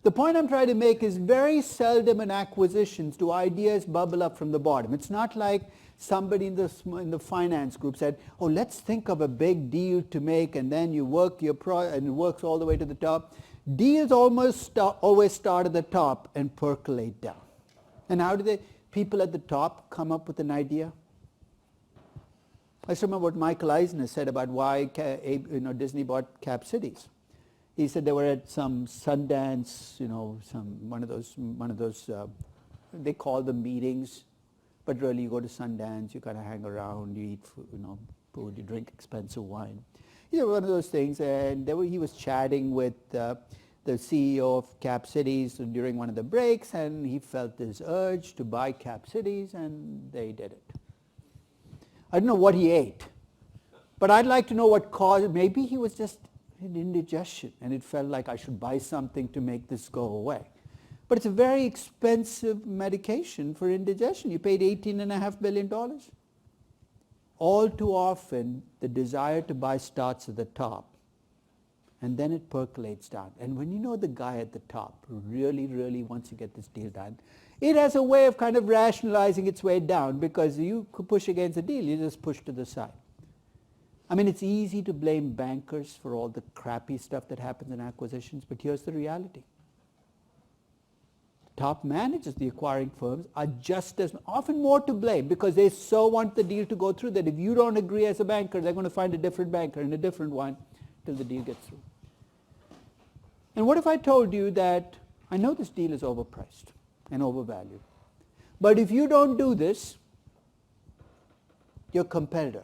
The point I'm trying to make is very seldom in acquisitions do ideas bubble up from the bottom. It's not like somebody in the finance group said, oh, let's think of a big deal to make, and then you work and it works all the way to the top. Deals always start at the top and percolate down. And how do people at the top come up with an idea? I just remember what Michael Eisner said about why Disney bought Cap Cities. He said they were at some Sundance, one of those they call them meetings, but really you go to Sundance, you kind of hang around, you eat food, you drink expensive wine. One of those things, and he was chatting with the CEO of Cap Cities during one of the breaks, and he felt this urge to buy Cap Cities, and they did it. I don't know what he ate, but I'd like to know what caused it. Maybe he was just in indigestion, and it felt like I should buy something to make this go away. But it's a very expensive medication for indigestion. You paid $18.5 billion. All too often, the desire to buy starts at the top, and then it percolates down. And when you know the guy at the top really, really wants to get this deal done, it has a way of kind of rationalizing its way down, because you could push against the deal, you just push to the side. I mean, it's easy to blame bankers for all the crappy stuff that happens in acquisitions, but here's the reality. Top managers, the acquiring firms, are just as often more to blame, because they so want the deal to go through that if you don't agree as a banker, they're going to find a different banker and a different one till the deal gets through. And what if I told you that I know this deal is overpriced and overvalued, but if you don't do this, your competitor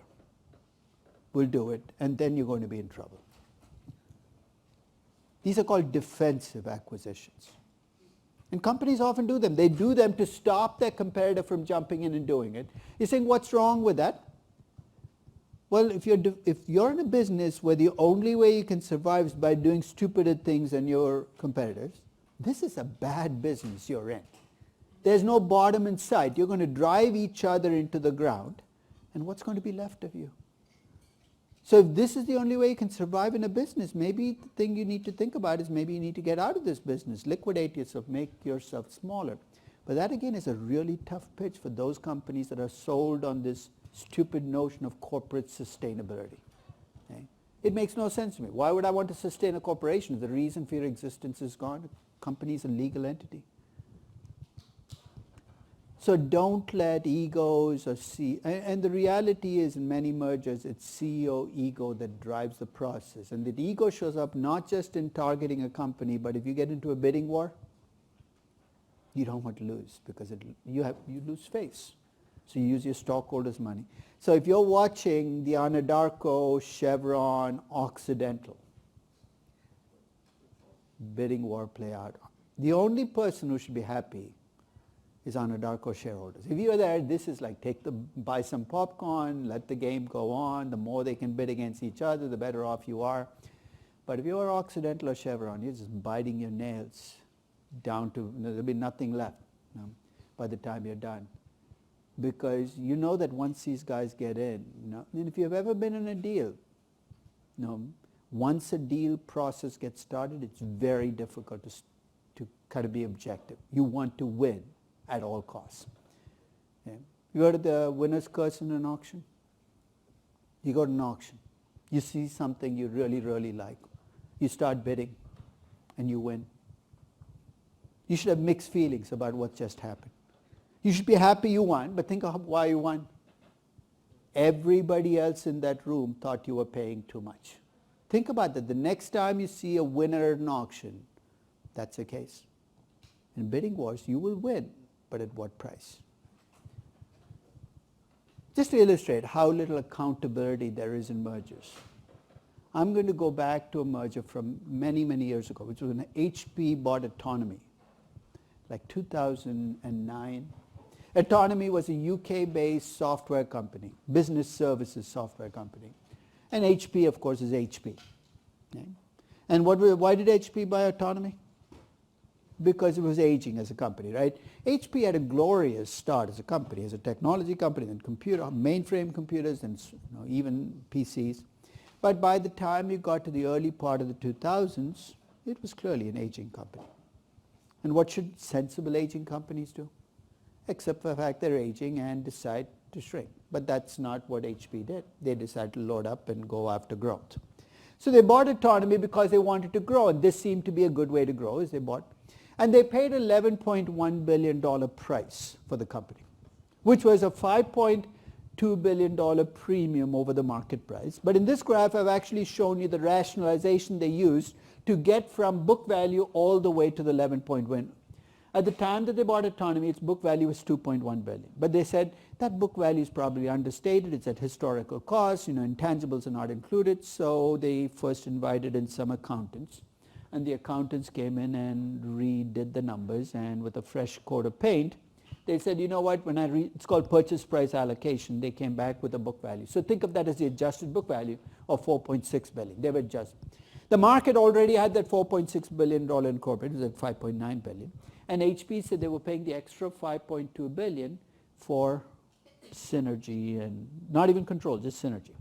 will do it, and then you're going to be in trouble. These are called defensive acquisitions. And companies often do them. They do them to stop their competitor from jumping in and doing it. You're saying, what's wrong with that? Well, if you're in a business where the only way you can survive is by doing stupider things than your competitors, this is a bad business you're in. There's no bottom in sight. You're going to drive each other into the ground, and what's going to be left of you? So if this is the only way you can survive in a business, maybe the thing you need to think about is maybe you need to get out of this business, liquidate yourself, make yourself smaller. But that again is a really tough pitch for those companies that are sold on this stupid notion of corporate sustainability. Okay? It makes no sense to me. Why would I want to sustain a corporation if the reason for your existence is gone? A company is a legal entity. So don't let egos or and the reality is in many mergers, it's CEO ego that drives the process. And the ego shows up not just in targeting a company, but if you get into a bidding war, you don't want to lose, because you lose face. So you use your stockholders' money. So if you're watching the Anadarko, Chevron, Occidental bidding war play out, the only person who should be happy is Anadarko shareholders. If you are there, this is like buy some popcorn, let the game go on. The more they can bid against each other, the better off you are. But if you are Occidental or Chevron, you're just biting your nails down to, there'll be nothing left by the time you're done. Because you know that once these guys get in, and if you've ever been in a deal, once a deal process gets started, it's very difficult to kind of be objective. You want to win at all costs. Okay. You go to the winner's curse in an auction. You go to an auction. You see something you really, really like. You start bidding and you win. You should have mixed feelings about what just happened. You should be happy you won, but think of why you won. Everybody else in that room thought you were paying too much. Think about that. The next time you see a winner at an auction, that's the case. In bidding wars, you will win, but at what price? Just to illustrate how little accountability there is in mergers. I'm going to go back to a merger from many, many years ago, which was when HP bought Autonomy, like 2009. Autonomy was a UK-based software company, business services software company. And HP, of course, is HP. Okay? And why did HP buy Autonomy? Because it was aging as a company, right? HP had a glorious start as a company, as a technology company, then mainframe computers, and even PCs. But by the time you got to the early part of the 2000s, it was clearly an aging company. And what should sensible aging companies do? Except for the fact they're aging and decide to shrink. But that's not what HP did. They decided to load up and go after growth. So they bought Autonomy because they wanted to grow, and this seemed to be a good way to grow, as they bought. And they paid $11.1 billion price for the company, which was a $5.2 billion premium over the market price. But in this graph, I've actually shown you the rationalization they used to get from book value all the way to the 11.1. At the time that they bought Autonomy, its book value was $2.1 billion. But they said that book value is probably understated. It's at historical cost. Intangibles are not included. So they first invited in some accountants. And the accountants came in and redid the numbers. And with a fresh coat of paint, they said, you know what, it's called purchase price allocation. They came back with a book value. So think of that as the adjusted book value of $4.6 billion. They were just. The market already had that $4.6 billion incorporated. It was at $5.9 billion. And HP said they were paying the extra $5.2 billion for synergy and not even control, just synergy.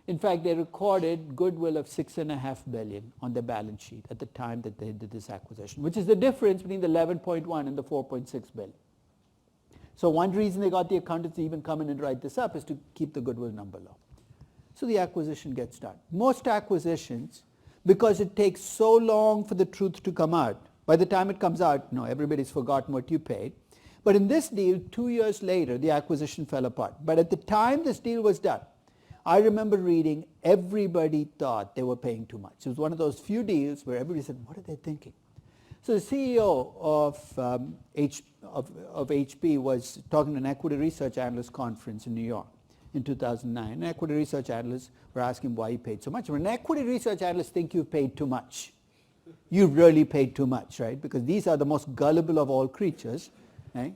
In fact, they recorded goodwill of $6.5 billion on their balance sheet at the time that they did this acquisition, which is the difference between the 11.1 and the 4.6 billion. So one reason they got the accountants to even come in and write this up is to keep the goodwill number low. So the acquisition gets done. Most acquisitions, because it takes so long for the truth to come out, by the time it comes out, everybody's forgotten what you paid. But in this deal, 2 years later, the acquisition fell apart. But at the time this deal was done, I remember reading, everybody thought they were paying too much. It was one of those few deals where everybody said, what are they thinking? So the CEO of HP was talking to an equity research analyst conference in New York in 2009. And equity research analysts were asking why he paid so much. When an equity research analyst think you've paid too much, you've really paid too much, right? Because these are the most gullible of all creatures, right?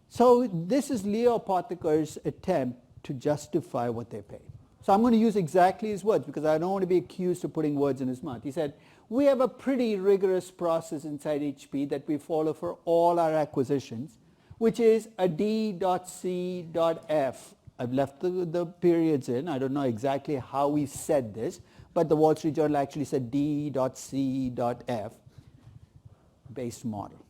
So this is Leo Apotheker's attempt to justify what they paid. So I'm going to use exactly his words because I don't want to be accused of putting words in his mouth. He said, we have a pretty rigorous process inside HP that we follow for all our acquisitions, which is a D.C.F. I've left the periods in. I don't know exactly how we said this, but the Wall Street Journal actually said D.C.F. based model.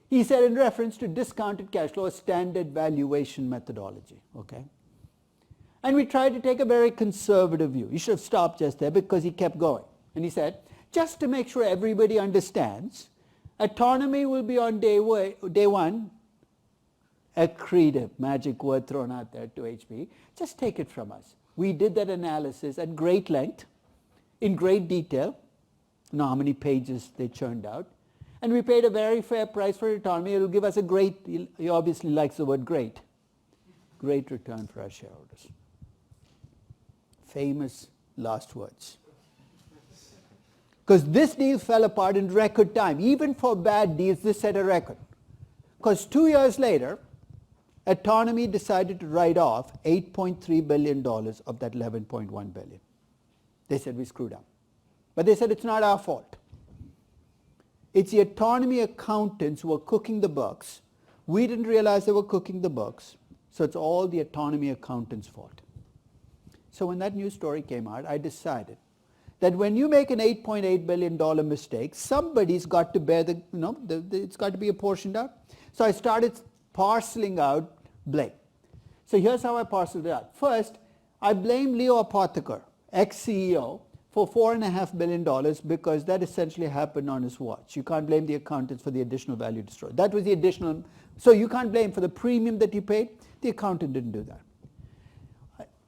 He said in reference to discounted cash flow, a standard valuation methodology. Okay? And we tried to take a very conservative view. He should have stopped just there because he kept going. And he said, just to make sure everybody understands, Autonomy will be on day one, accretive, magic word thrown out there to HP. Just take it from us. We did that analysis at great length, in great detail. You know how many pages they churned out. And we paid a very fair price for Autonomy. It will give us a great, he obviously likes the word great return for our shareholders. Famous last words. Because this deal fell apart in record time. Even for bad deals, this set a record. Because 2 years later, Autonomy decided to write off $8.3 billion of that $11.1 billion. They said we screwed up. But they said it's not our fault. It's the Autonomy accountants who were cooking the books. We didn't realize they were cooking the books. So it's all the Autonomy accountants' fault. So when that news story came out, I decided that when you make an $8.8 billion mistake, somebody's got to bear it's got to be apportioned out. So I started parceling out blame. So here's how I parceled it out. First, I blame Leo Apotheker, ex-CEO, for $4.5 billion because that essentially happened on his watch. You can't blame the accountants for the additional value destroyed. That was the additional, so you can't blame for the premium that you paid. The accountant didn't do that.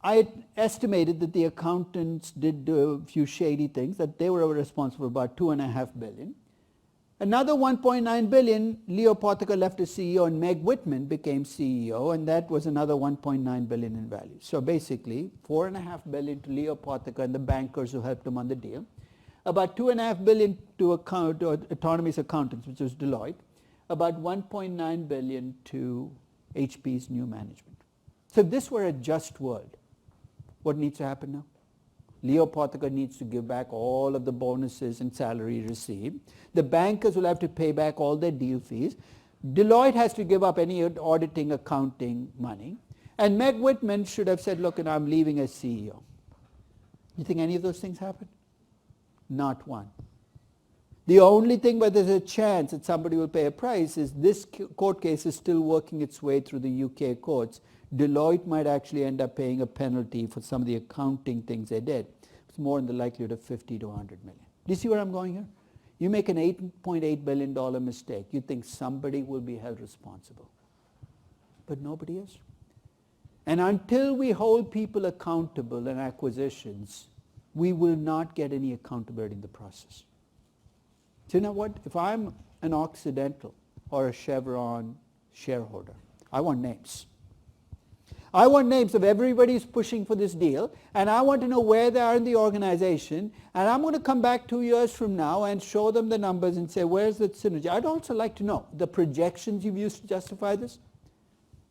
I estimated that the accountants did do a few shady things, that they were responsible for about $2.5 billion. Another 1.9 billion, Leo Pothiker left as CEO and Meg Whitman became CEO, and that was another 1.9 billion in value. So basically, 4.5 billion to Leo Pothiker and the bankers who helped him on the deal, about 2.5 billion to Autonomous Accountants, which was Deloitte, about 1.9 billion to HP's new management. So if this were a just world, what needs to happen now? Leo Pothiker needs to give back all of the bonuses and salary received. The bankers will have to pay back all their deal fees. Deloitte has to give up any auditing, accounting money. And Meg Whitman should have said, look, and I'm leaving as CEO. You think any of those things happen? Not one. The only thing where there's a chance that somebody will pay a price is this court case is still working its way through the UK courts. Deloitte might actually end up paying a penalty for some of the accounting things they did. It's more in the likelihood of 50 to 100 million. Do you see where I'm going here? You make an $8.8 billion mistake, you think somebody will be held responsible. But nobody is. And until we hold people accountable in acquisitions, we will not get any accountability in the process. So you know what? If I'm an Occidental or a Chevron shareholder, I want names. I want names of everybody who's pushing for this deal, and I want to know where they are in the organization, and I'm going to come back 2 years from now and show them the numbers and say, where's the synergy? I'd also like to know the projections you've used to justify this,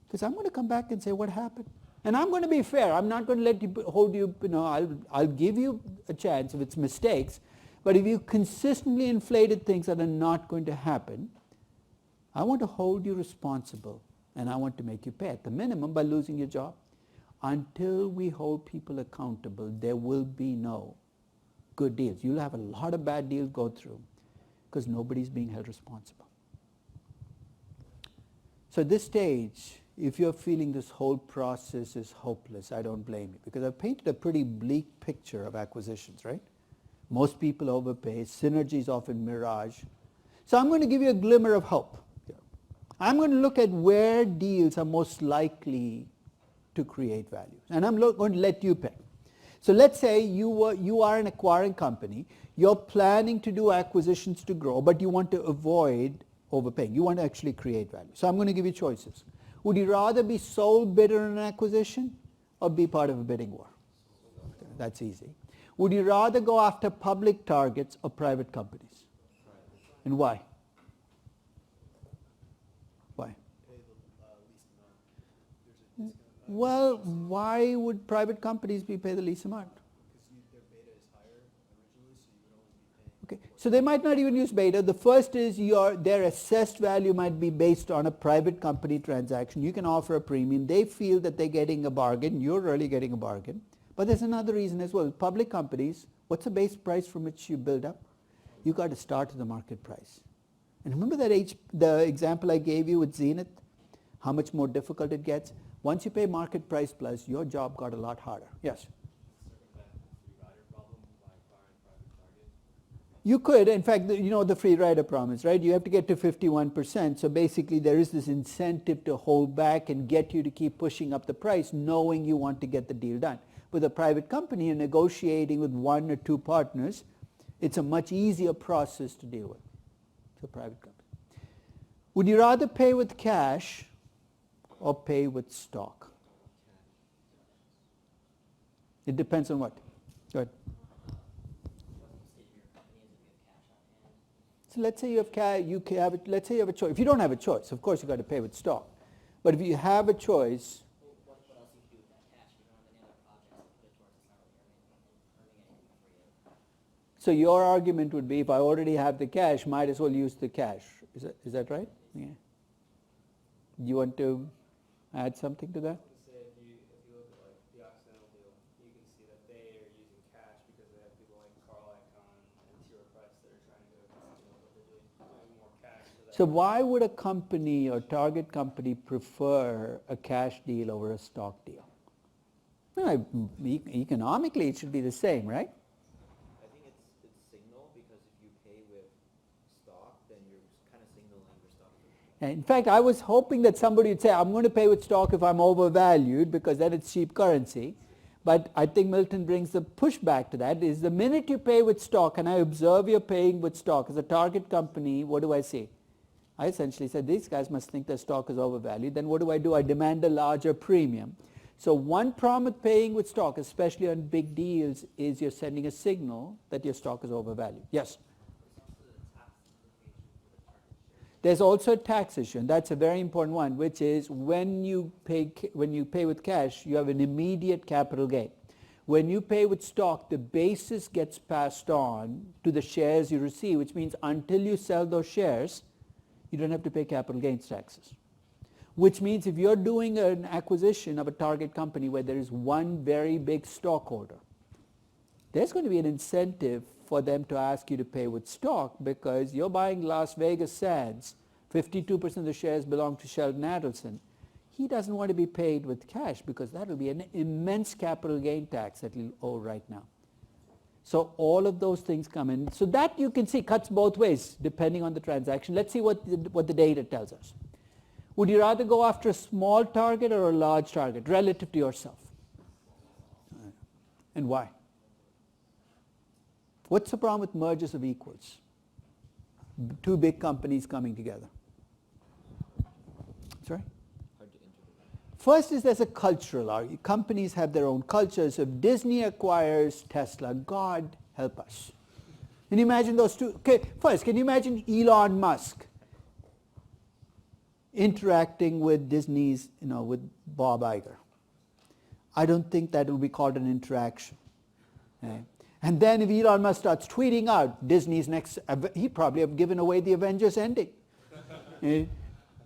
because I'm going to come back and say, what happened? And I'm going to be fair. I'm not going to let you hold you, I'll give you a chance if it's mistakes, but if you consistently inflated things that are not going to happen, I want to hold you responsible. And I want to make you pay at the minimum by losing your job. Until we hold people accountable, there will be no good deals. You'll have a lot of bad deals go through because nobody's being held responsible. So at this stage, if you're feeling this whole process is hopeless, I don't blame you, because I've painted a pretty bleak picture of acquisitions, right? Most people overpay. Synergy is often mirage. So I'm going to give you a glimmer of hope. I'm going to look at where deals are most likely to create value. And I'm going to let you pick. So let's say you are an acquiring company. You're planning to do acquisitions to grow, but you want to avoid overpaying. You want to actually create value. So I'm going to give you choices. Would you rather be sole bidder in an acquisition or be part of a bidding war? That's easy. Would you rather go after public targets or private companies? And why? Why? Well, why would private companies pay the least amount? Because their beta is higher originally, so you would only be paying. Okay, so they might not even use beta. The first is their assessed value might be based on a private company transaction. You can offer a premium. They feel that they're getting a bargain. You're really getting a bargain. But there's another reason as well. Public companies, what's the base price from which you build up? You got to start at the market price. And remember the example I gave you with Zenith, how much more difficult it gets? Once you pay market price plus, your job got a lot harder. Yes? You could, in fact, the free rider promise, right? You have to get to 51%. So basically there is this incentive to hold back and get you to keep pushing up the price, knowing you want to get the deal done. With a private company, you're negotiating with one or two partners. It's a much easier process to deal with. It's a private company. Would you rather pay with cash or pay with stock? It depends on what? Go ahead. So let's say you have cash. Let's say you have a choice. If you don't have a choice, of course you got to pay with stock. But if you have a choice, What else you can do with that cash? You don't have any other projects to put it towards. It's not really earning anything for you. so your argument would be, if I already have the cash, might as well use the cash. Is that right? Yeah. Do you want to add something to that? Say if you look at like the Occidental deal, you can see that they are using cash because they have people like Carl Icahn and T. Rowe Price that are trying to what they're doing more cash. So why would a company or target company prefer a cash deal over a stock deal? Well, economically, it should be the same, right? I think it's signal, because if you pay with stock, then you're kind of signaling your stock. In fact, I was hoping that somebody would say, I'm going to pay with stock if I'm overvalued, because then it's cheap currency. But I think Milton brings the pushback to that is the minute you pay with stock, and I observe you're paying with stock as a target company, what do I say? I essentially said these guys must think their stock is overvalued. Then what do? I demand a larger premium. So one problem with paying with stock, especially on big deals, is you're sending a signal that your stock is overvalued. Yes? There's also a tax issue, and that's a very important one, which is when you pay with cash, you have an immediate capital gain. When you pay with stock, the basis gets passed on to the shares you receive, which means until you sell those shares, you don't have to pay capital gains taxes. Which means if you're doing an acquisition of a target company where there is one very big stockholder, there's going to be an incentive for them to ask you to pay with stock because you're buying Las Vegas Sands, 52% of the shares belong to Sheldon Adelson. He doesn't want to be paid with cash because that will be an immense capital gain tax that he'll owe right now. So all of those things come in. So that you can see cuts both ways depending on the transaction. Let's see what the data tells us. Would you rather go after a small target or a large target relative to yourself? And why? What's the problem with mergers of equals? Two big companies coming together. Sorry? Hard to integrate. First is there's a cultural argument. Companies have their own cultures. If Disney acquires Tesla, God help us. Can you imagine those two? Okay, first, can you imagine Elon Musk interacting with Disney's, with Bob Iger? I don't think that will be called an interaction. Okay? And then if Elon Musk starts tweeting out Disney's next, he probably have given away the Avengers ending.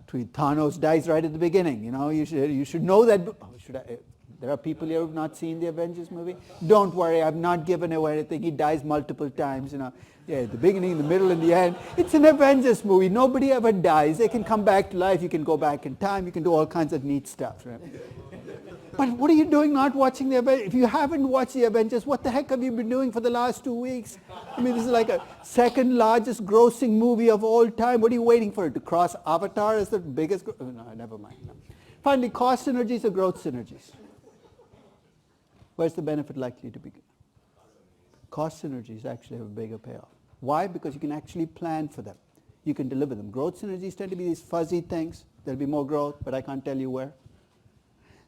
Tweet Thanos dies right at the beginning. You should know that. There are people here who've not seen the Avengers movie. Don't worry, I've not given away anything. He dies multiple times. Yeah, the beginning, the middle, and the end. It's an Avengers movie. Nobody ever dies. They can come back to life. You can go back in time. You can do all kinds of neat stuff. Right? But what are you doing not watching the Avengers? If you haven't watched the Avengers, what the heck have you been doing for the last 2 weeks? I mean, this is like a second largest grossing movie of all time. What are you waiting for it to cross Avatar as the biggest? No, never mind. No. Finally, cost synergies or growth synergies? Where's the benefit likely to be? Cost synergies actually have a bigger payoff. Why? Because you can actually plan for them. You can deliver them. Growth synergies tend to be these fuzzy things. There'll be more growth, but I can't tell you where.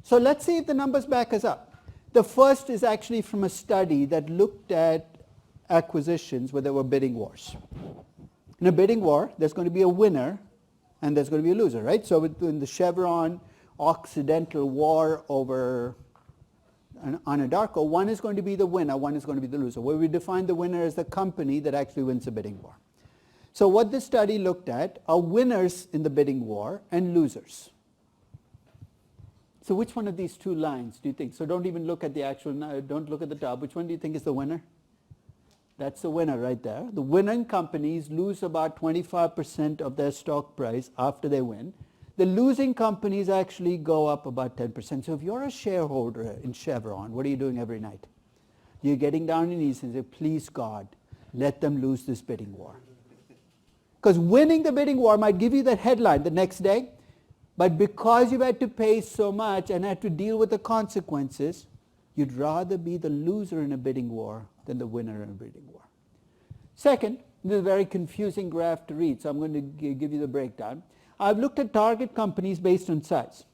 So let's see if the numbers back us up. The first is actually from a study that looked at acquisitions where there were bidding wars. In a bidding war, there's going to be a winner and there's going to be a loser, right? So in the Chevron Occidental war over Anadarko, one is going to be the winner, one is going to be the loser, where we define the winner as the company that actually wins the bidding war. So what this study looked at are winners in the bidding war and losers. So which one of these two lines do you think? So don't even look at the actual, don't look at the top. Which one do you think is the winner? That's the winner right there. The winning companies lose about 25% of their stock price after they win. The losing companies actually go up about 10%. So if you're a shareholder in Chevron, what are you doing every night? You're getting down on your knees and say, please God, let them lose this bidding war. Because winning the bidding war might give you that headline the next day, but because you've had to pay so much and had to deal with the consequences, you'd rather be the loser in a bidding war than the winner in a bidding war. Second, this is a very confusing graph to read, so I'm going to give you the breakdown. I've looked at target companies based on size.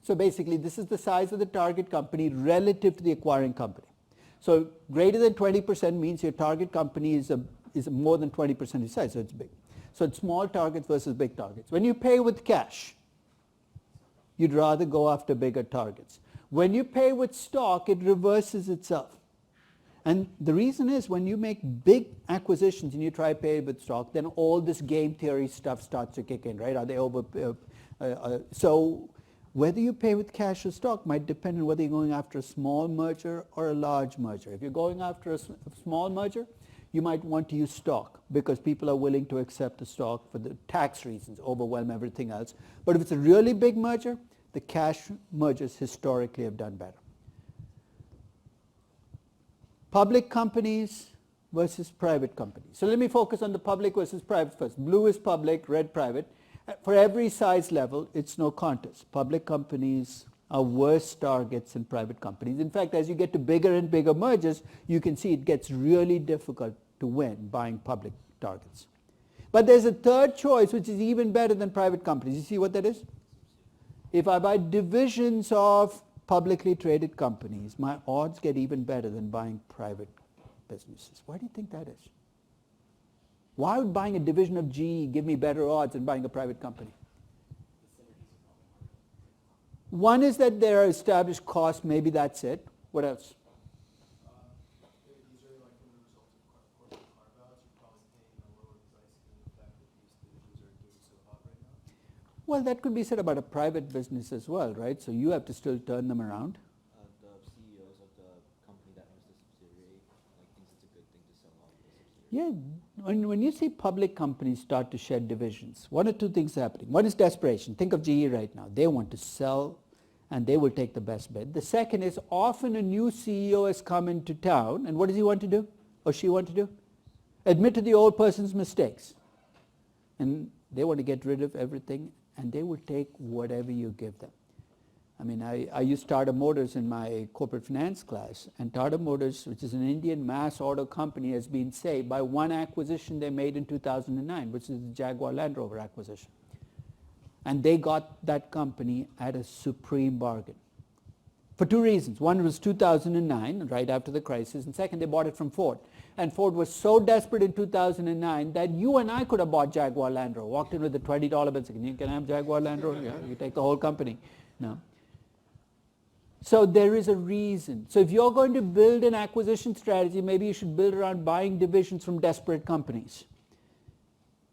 So basically, this is the size of the target company relative to the acquiring company. So greater than 20% means your target company is more than 20% of your size, so it's big. So it's small targets versus big targets. When you pay with cash, you'd rather go after bigger targets. When you pay with stock, it reverses itself. And the reason is when you make big acquisitions and you try to pay with stock, then all this game theory stuff starts to kick in, right? Are they over? So whether you pay with cash or stock might depend on whether you're going after a small merger or a large merger. If you're going after a small merger, you might want to use stock because people are willing to accept the stock for the tax reasons, overwhelm everything else. But if it's a really big merger, the cash mergers historically have done better. Public companies versus private companies. So let me focus on the public versus private first. Blue is public, red private. For every size level, it's no contest. Public companies are worse targets than private companies. In fact, as you get to bigger and bigger mergers, you can see it gets really difficult to win buying public targets. But there's a third choice which is even better than private companies. You see what that is? If I buy divisions of publicly traded companies, my odds get even better than buying private businesses. Why do you think that is? Why would buying a division of GE give me better odds than buying a private company? One is that there are established costs, maybe that's it. What else? Usually, like in the result of corporate carve-outs, you're probably paying a lower price given the fact that these divisions are doing so hot right now. Well, that could be said about a private business as well, right? So you have to still turn them around. The CEOs of the company that owns the subsidiary thinks it's a good thing to sell off the subsidiary. Yeah, when you see public companies start to shed divisions, one or two things are happening. One is desperation. Think of GE right now. They want to sell and they will take the best bid. The second is often a new CEO has come into town, and what does he want to do or she want to do? Admit to the old person's mistakes. And they want to get rid of everything, and they will take whatever you give them. I mean, I used Tata Motors in my corporate finance class, and Tata Motors, which is an Indian mass auto company, has been saved by one acquisition they made in 2009, which is the Jaguar Land Rover acquisition. And they got that company at a supreme bargain for two reasons. One was 2009, right after the crisis, and second, they bought it from Ford. And Ford was so desperate in 2009 that you and I could have bought Jaguar Land Rover, walked in with a $20 bill, saying, can I have Jaguar Land Rover? Yeah, you take the whole company. No. So there is a reason. So if you're going to build an acquisition strategy, maybe you should build around buying divisions from desperate companies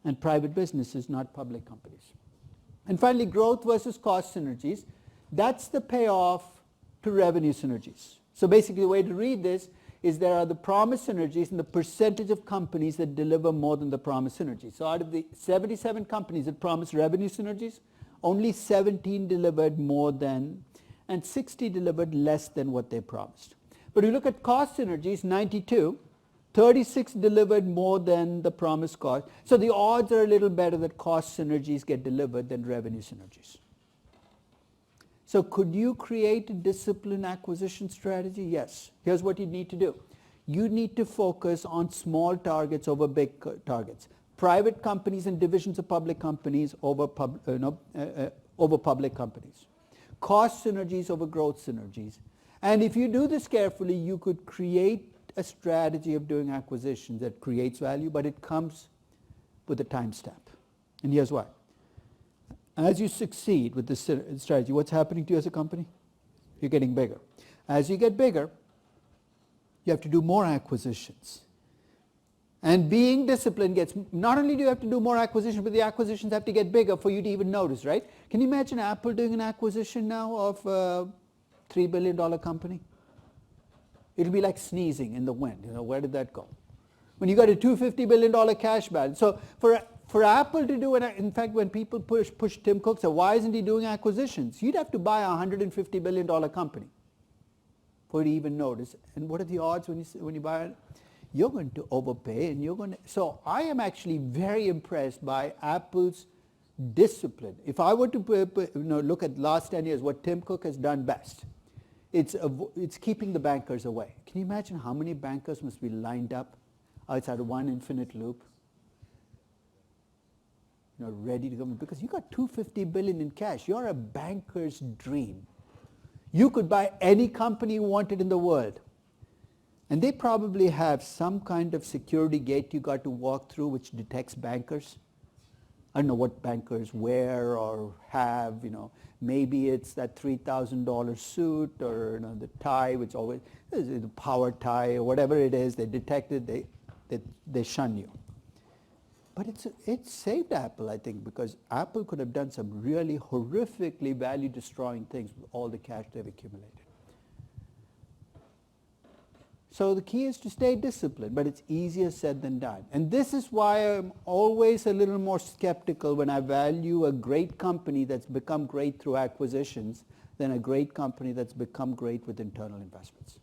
and private businesses, not public companies. And finally, growth versus cost synergies. That's the payoff to revenue synergies. So basically the way to read this is there are the promised synergies and the percentage of companies that deliver more than the promised synergies. So out of the 77 companies that promised revenue synergies, only 17 delivered more than, and 60 delivered less than what they promised. But if you look at cost synergies, 92, 36 delivered more than the promised cost. So the odds are a little better that cost synergies get delivered than revenue synergies. So could you create a disciplined acquisition strategy? Yes. Here's what you need to do. You need to focus on small targets over big targets. Private companies and divisions of public companies over public companies. Cost synergies over growth synergies. And if you do this carefully, you could create a strategy of doing acquisitions that creates value, but it comes with a timestamp. And here's why. As you succeed with this strategy, what's happening to you as a company? You're getting bigger. As you get bigger, you have to do more acquisitions. And being disciplined gets, not only do you have to do more acquisitions, but the acquisitions have to get bigger for you to even notice, right? Can you imagine Apple doing an acquisition now of a $3 billion company? It'll be like sneezing in the wind. Where did that go? When you got a $250 billion cash balance. So for Apple to do it, in fact, when people push Tim Cook, say, why isn't he doing acquisitions? You'd have to buy a $150 billion company for you to even notice. And what are the odds when you buy it? You're going to overpay, and you're going to. So I am actually very impressed by Apple's discipline. If I were to look at the last 10 years, what Tim Cook has done best, it's keeping the bankers away. Can you imagine how many bankers must be lined up outside of one infinite loop? Ready to go, because you got $250 billion in cash. You're a banker's dream. You could buy any company you wanted in the world. And they probably have some kind of security gate you got to walk through which detects bankers. I don't know what bankers wear or have, maybe it's that $3,000 suit or the tie, which always is the power tie or whatever it is. They detect it, they shun you. But it saved Apple, I think, because Apple could have done some really horrifically value-destroying things with all the cash they've accumulated. So the key is to stay disciplined, but it's easier said than done. And this is why I'm always a little more skeptical when I value a great company that's become great through acquisitions than a great company that's become great with internal investments.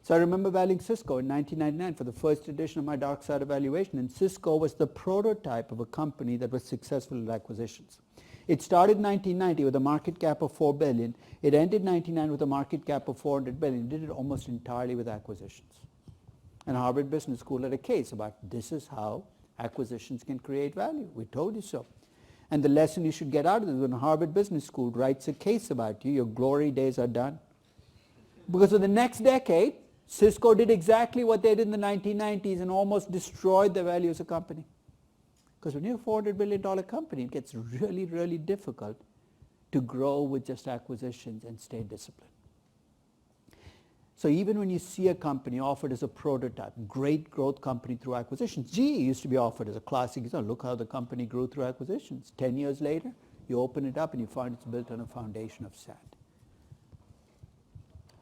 So I remember valuing Cisco in 1999 for the first edition of my Dark Side of Valuation, and Cisco was the prototype of a company that was successful at acquisitions. It started 1990 with a market cap of $4 billion. It ended 1999 with a market cap of $400 billion. It did it almost entirely with acquisitions. And Harvard Business School had a case about this is how acquisitions can create value. We told you so. And the lesson you should get out of this, when Harvard Business School writes a case about you, your glory days are done. Because for the next decade, Cisco did exactly what they did in the 1990s and almost destroyed the value as a company. Because when you're a $400 billion company, it gets really, really difficult to grow with just acquisitions and stay disciplined. So even when you see a company offered as a prototype, great growth company through acquisitions, GE used to be offered as a classic example. Look how the company grew through acquisitions. 10 years later, you open it up and you find it's built on a foundation of sand.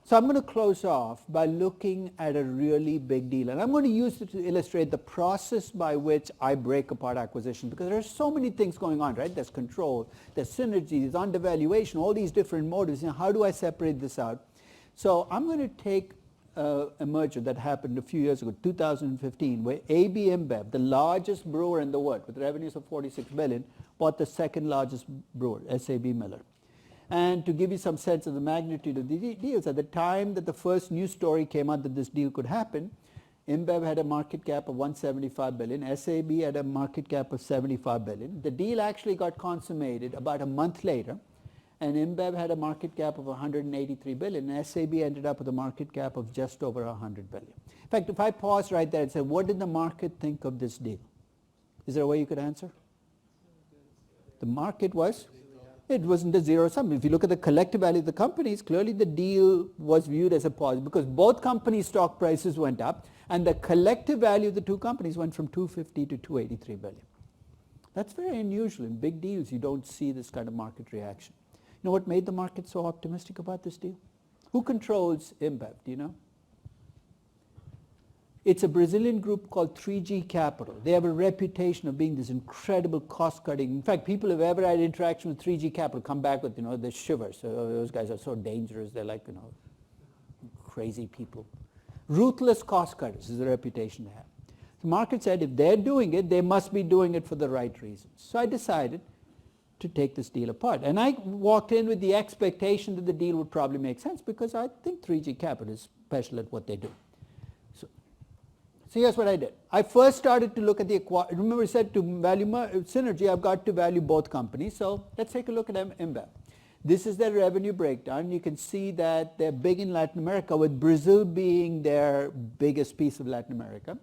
So I'm going to close off by looking at a really big deal. And I'm going to use it to illustrate the process by which I break apart acquisition, because there are so many things going on, right? There's control, there's synergy, there's undervaluation, all these different motives. How do I separate this out? So I'm going to take a merger that happened a few years ago, 2015, where AB InBev, the largest brewer in the world with revenues of $46 billion, bought the second largest brewer, SAB Miller. And to give you some sense of the magnitude of the deals, at the time that the first news story came out that this deal could happen, InBev had a market cap of $175 billion, SAB had a market cap of $75 billion. The deal actually got consummated about a month later, and InBev had a market cap of $183 billion, and SAB ended up with a market cap of just over $100 billion. In fact, if I pause right there and say, what did the market think of this deal? Is there a way you could answer? The market was? It wasn't a zero sum. If you look at the collective value of the companies, clearly the deal was viewed as a positive because both companies' stock prices went up, and the collective value of the two companies went from $250 to $283 billion. That's very unusual. In big deals, you don't see this kind of market reaction. You know what made the market so optimistic about this deal? Who controls InBev? Do you know? It's a Brazilian group called 3G Capital. They have a reputation of being this incredible cost-cutting. In fact, people who have ever had interaction with 3G Capital come back with, the shivers. Those guys are so dangerous. They're like, crazy people. Ruthless cost-cutters is the reputation they have. The market said if they're doing it, they must be doing it for the right reasons. So I decided to take this deal apart. And I walked in with the expectation that the deal would probably make sense because I think 3G Capital is special at what they do. So here's what I did. I first started to look at remember I said to value synergy, I've got to value both companies. So let's take a look at InBev. This is their revenue breakdown. You can see that they're big in Latin America, with Brazil being their biggest piece of Latin America.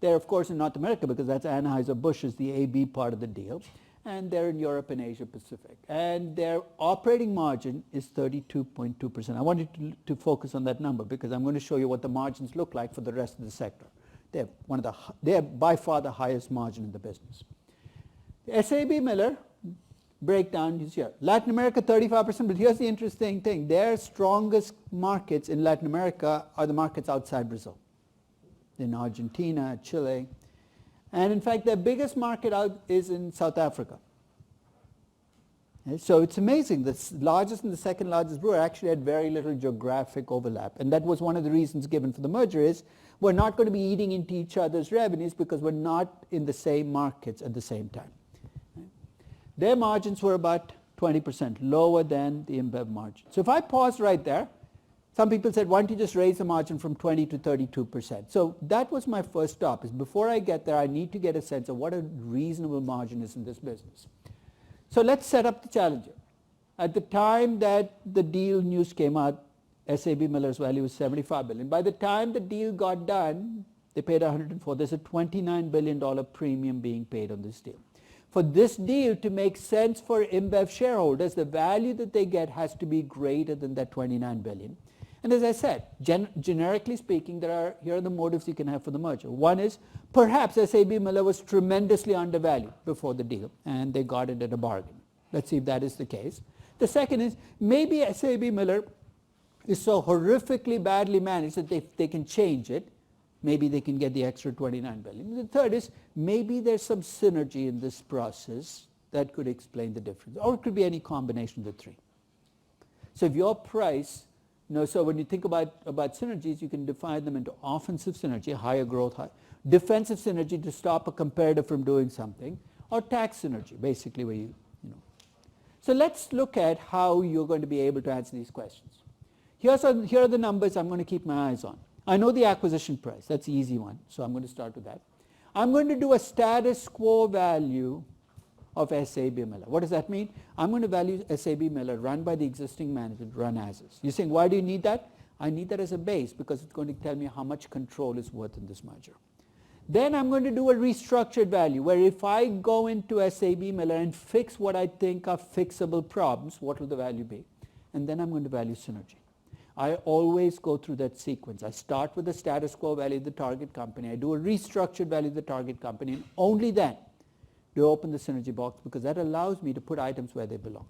They're, of course, in North America because that's Anheuser-Busch is the AB part of the deal. And they're in Europe and Asia Pacific. And their operating margin is 32.2%. I wanted to focus on that number because I'm going to show you what the margins look like for the rest of the sector. They're by far the highest margin in the business. The SAB Miller breakdown is here. Latin America 35%, but here's the interesting thing. Their strongest markets in Latin America are the markets outside Brazil. In Argentina, Chile. And in fact, their biggest market out is in South Africa. Okay, so it's amazing. The largest and the second largest brewer actually had very little geographic overlap. And that was one of the reasons given for the merger is we're not going to be eating into each other's revenues because we're not in the same markets at the same time. Okay. Their margins were about 20%, lower than the InBev margin. So if I pause right there, some people said, why don't you just raise the margin from 20 to 32%? So that was my first stop, is before I get there, I need to get a sense of what a reasonable margin is in this business. So let's set up the challenger. At the time that the deal news came out, SAB Miller's value was $75 billion. By the time the deal got done, they paid $104. There's a $29 billion premium being paid on this deal. For this deal to make sense for InBev shareholders, the value that they get has to be greater than that $29 billion. And as I said, generically speaking, here are the motives you can have for the merger. One is perhaps SAB Miller was tremendously undervalued before the deal, and they got it at a bargain. Let's see if that is the case. The second is maybe SAB Miller is so horrifically badly managed that they can change it. Maybe they can get the extra $29 billion. The third is maybe there's some synergy in this process that could explain the difference. Or it could be any combination of the three. So if your price, so when you think about synergies, you can divide them into offensive synergy, higher growth, defensive synergy to stop a competitor from doing something, or tax synergy, basically where So let's look at how you're going to be able to answer these questions. Here are the numbers I'm going to keep my eyes on. I know the acquisition price. That's the easy one. So I'm going to start with that. I'm going to do a status quo value of SAB Miller. What does that mean? I'm going to value SAB Miller run by the existing management, run as is. You're saying, why do you need that? I need that as a base because it's going to tell me how much control is worth in this merger. Then I'm going to do a restructured value where if I go into SAB Miller and fix what I think are fixable problems, what will the value be? And then I'm going to value synergy. I always go through that sequence. I start with the status quo value of the target company. I do a restructured value of the target company, and only then do I open the synergy box because that allows me to put items where they belong.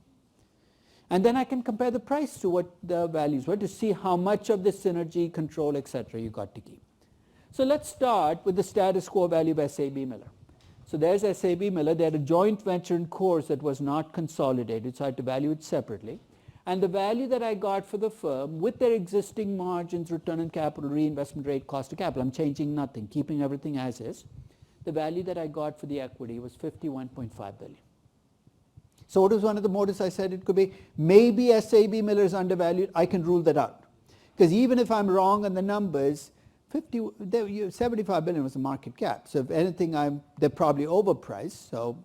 And then I can compare the price to what the values were to see how much of the synergy, control, etc. you got to keep. So let's start with the status quo value of SAB Miller. So there's SAB Miller. They had a joint venture in course that was not consolidated, so I had to value it separately. And the value that I got for the firm with their existing margins, return on capital, reinvestment rate, cost of capital, I'm changing nothing, keeping everything as is. The value that I got for the equity was $51.5 billion. So what was one of the motives I said it could be? Maybe SAB Miller is undervalued. I can rule that out. Because even if I'm wrong on the numbers, 75 billion was the market cap. So if anything, they're probably overpriced. So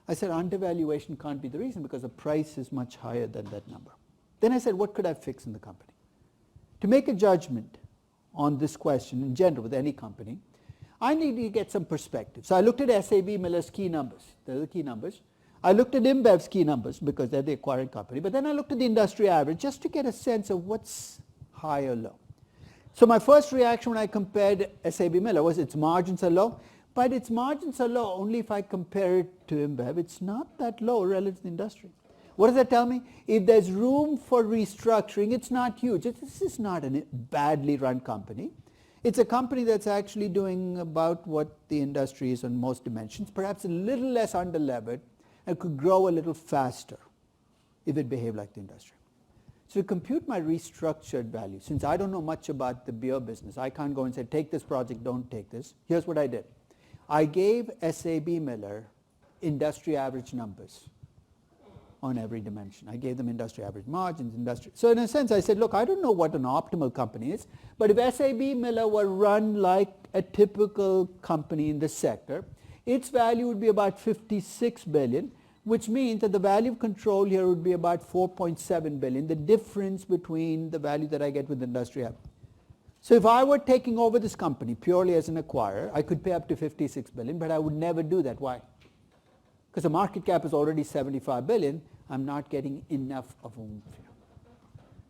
I said undervaluation can't be the reason because the price is much higher than that number. Then I said, what could I fix in the company? To make a judgment on this question in general with any company, I need to get some perspective. So I looked at SAB Miller's key numbers. They're the key numbers. I looked at InBev's key numbers because they're the acquiring company. But then I looked at the industry average just to get a sense of what's high or low. So my first reaction when I compared SAB Miller was its margins are low. But its margins are low only if I compare it to InBev. It's not that low relative to the industry. What does that tell me? If there's room for restructuring, it's not huge. This is not a badly run company. It's a company that's actually doing about what the industry is on most dimensions, perhaps a little less underlevered, and could grow a little faster if it behaved like the industry. So to compute my restructured value, since I don't know much about the beer business, I can't go and say, take this project, don't take this. Here's what I did. I gave SAB Miller industry average numbers on every dimension. I gave them industry average margins, So in a sense, I said, look, I don't know what an optimal company is, but if SAB Miller were run like a typical company in this sector, its value would be about 56 billion, which means that the value of control here would be about 4.7 billion, the difference between the value that I get with industry average. So if I were taking over this company purely as an acquirer, I could pay up to 56 billion, but I would never do that. Why? Because the market cap is already 75 billion. I'm not getting enough of a oomph here.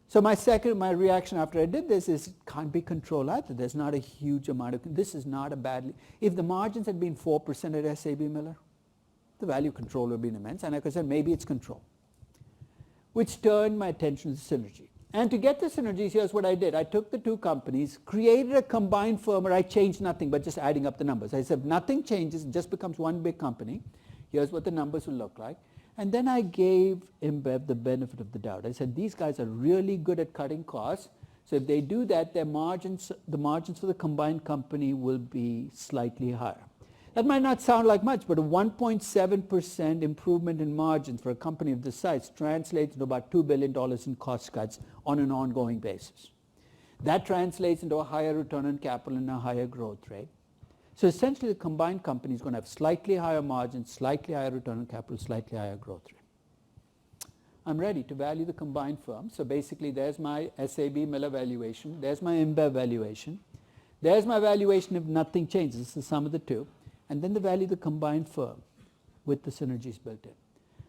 So my reaction after I did this is can't be control either. There's not a huge amount of, this is not a badly, if the margins had been 4% at SAB Miller, the value control would have been immense. And like I said, maybe it's control, which turned my attention to synergy. And to get the synergies, here's what I did. I took the two companies, created a combined firm where I changed nothing but just adding up the numbers. I said, nothing changes, it just becomes one big company. Here's what the numbers will look like. And then I gave InBev the benefit of the doubt. I said, these guys are really good at cutting costs. So if they do that, the margins for the combined company will be slightly higher. That might not sound like much, but a 1.7% improvement in margins for a company of this size translates into about $2 billion in cost cuts on an ongoing basis. That translates into a higher return on capital and a higher growth rate. So essentially the combined company is going to have slightly higher margins, slightly higher return on capital, slightly higher growth rate. I'm ready to value the combined firm. So basically there's my SAB Miller valuation, there's my InBev valuation, there's my valuation if nothing changes, it's the sum of the two, and then the value of the combined firm with the synergies built in.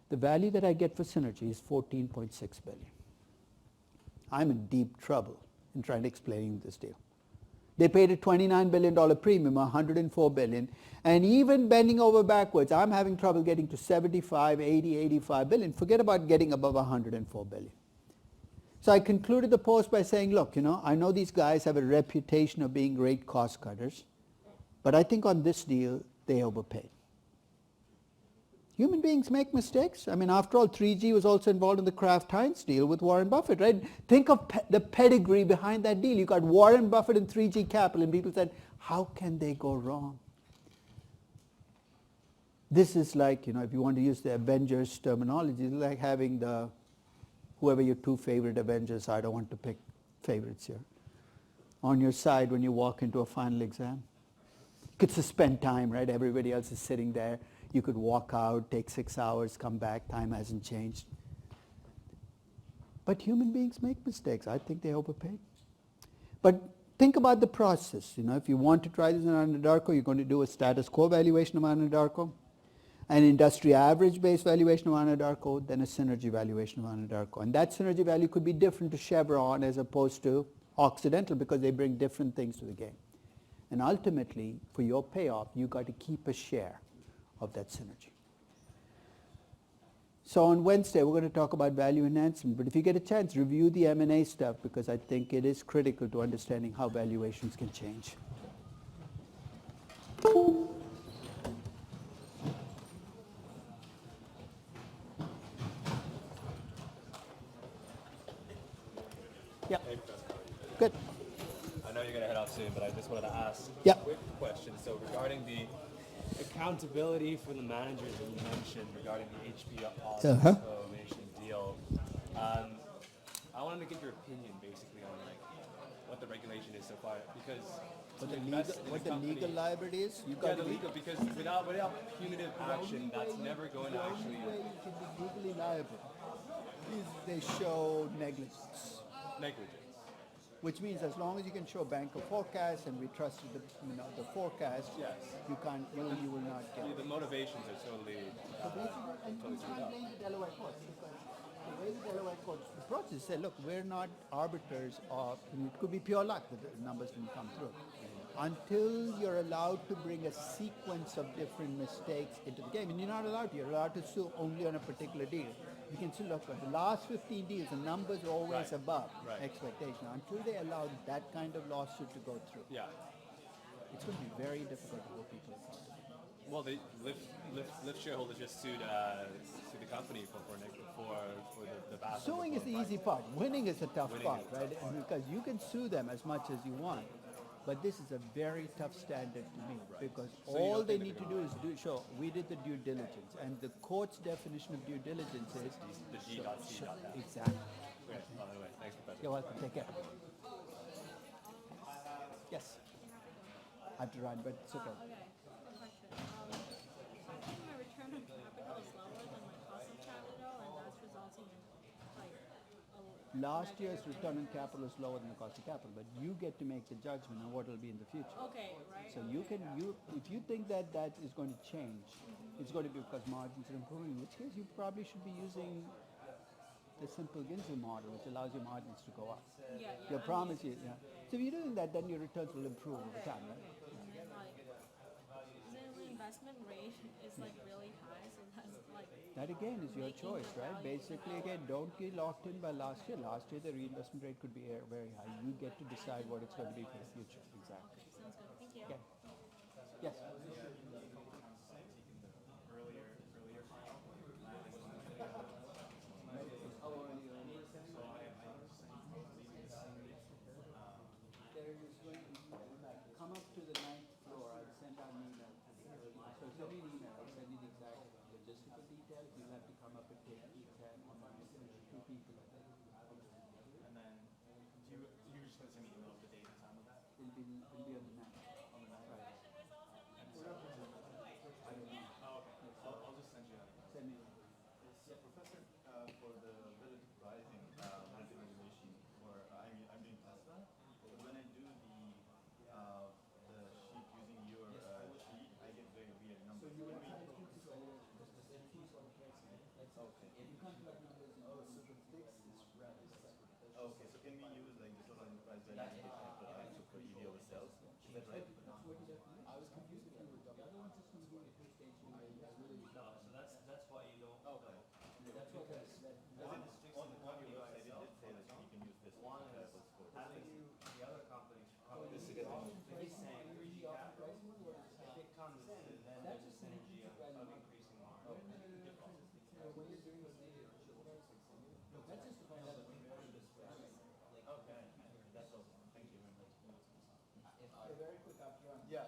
The value that I get for synergy is 14.6 billion. I'm in deep trouble in trying to explain this deal. They paid a $29 billion premium, $104 billion. And even bending over backwards, I'm having trouble getting to 75, 80, 85 billion. Forget about getting above 104 billion. So I concluded the post by saying, look, I know these guys have a reputation of being great cost cutters, but I think on this deal, they overpaid. Human beings make mistakes. I mean, after all, 3G was also involved in the Kraft Heinz deal with Warren Buffett, right? Think of the pedigree behind that deal. You got Warren Buffett and 3G Capital, and people said, how can they go wrong? This is like, if you want to use the Avengers terminology, it's like having whoever your two favorite Avengers are. I don't want to pick favorites here. On your side when you walk into a final exam. You could suspend time, right? Everybody else is sitting there. You could walk out, take 6 hours, come back, time hasn't changed. But human beings make mistakes. I think they overpay. But think about the process. If you want to try this in Anadarko, you're going to do a status quo valuation of Anadarko, an industry average-based valuation of Anadarko, then a synergy valuation of Anadarko. And that synergy value could be different to Chevron as opposed to Occidental because they bring different things to the game. And ultimately, for your payoff, you got to keep a share of that synergy. So on Wednesday, we're going to talk about value enhancement. But if you get a chance, review the M&A stuff because I think it is critical to understanding how valuations can change. Yeah. Hey, Professor, how are you? Good. I know you're going to head off soon, but I just wanted to ask Yeah. a quick question. So regarding the accountability for the managers that you mentioned regarding the HP Valuation deal, I wanted to get your opinion basically on what the regulation is so far, because What the legal liability is? You got the legal, because without punitive action, that's never going to actually The only way you can be legally liable is they show negligence. negligence. Which means as long as you can show banker forecast and we trusted the forecast, Yes. you will not get it. The motivations are totally. So basically, and you can't blame the Delaware courts because the way the Delaware courts approach is say, look, we're not arbiters of, it could be pure luck that the numbers didn't come through. Until you're allowed to bring a sequence of different mistakes into the game, and you're not allowed to. You're allowed to sue only on a particular deal. You can still look at the last 15 deals, the numbers are always Right. above Right. expectation. Until they allow that kind of lawsuit to go through, Yeah. it's going to be very difficult to hold people accountable. Well, the Lyft shareholders just sued the company for the bathroom. Suing is the easy part. Winning is the tough Winning part, is the right? And because you can sue them as much as you want, but this is a very tough standard to meet because So you all don't they think need to they're do is show we did the due diligence, and the court's definition of due diligence is The G.C. exactly. Great. By the way, thanks, Professor. You're welcome. Take care. Yes, I have to run, but it's okay. Okay, quick question. I think my return on capital is lower than my cost of capital, and that's resulting in Last year's return on capital is lower than the cost of capital, but you get to make the judgment on what will be in the future. Okay, right? So if you think that is going to change, it's going to be because margins are improving, in which case you probably should be using the simple Ginzel model, which allows your margins to go up. Yeah, Your I'm promise, used yeah. So if you're doing that, then your returns will improve over time, right? like, the investment rate is like really high, so that's like, That again is your Making choice, the right? value Basically, again, don't get locked in by last year. Last year, the reinvestment rate could be very high. You get to decide what it's going to be for the future. Exactly. sounds good. Thank you. Okay. Yes. Come up to the 9th floor. I'll send out an email. So send me an email. I'll send you the exact logistical details. You'll have to come up and take E10 on two people, I think. And then, you're just gonna send me an email with the date and time of that? It'll be on the 9th. On the night? Right. I don't know. Oh, okay. I'll just send you an email. Send me. Professor, for the relative pricing manipulation for, I'm doing Tesla. When I do the sheet using your sheet, I get very weird numbers. So you Can will we- try to keep Okay. You can't plug numbers in. Oh, so the fix is Okay, so can we use like the total enterprise value also for EV over sales? Is that right? I was confused if you were double. I don't want system doing a two-stage really. No, so that's why you don't. Okay. That's what that. On your website, it did say that you can use this one for Having the other companies come this together. He's saying if it comes in, then there's a synergy of increasing margin. That's just to find out. Okay, that's all. Thank you. Very quick after. Yeah,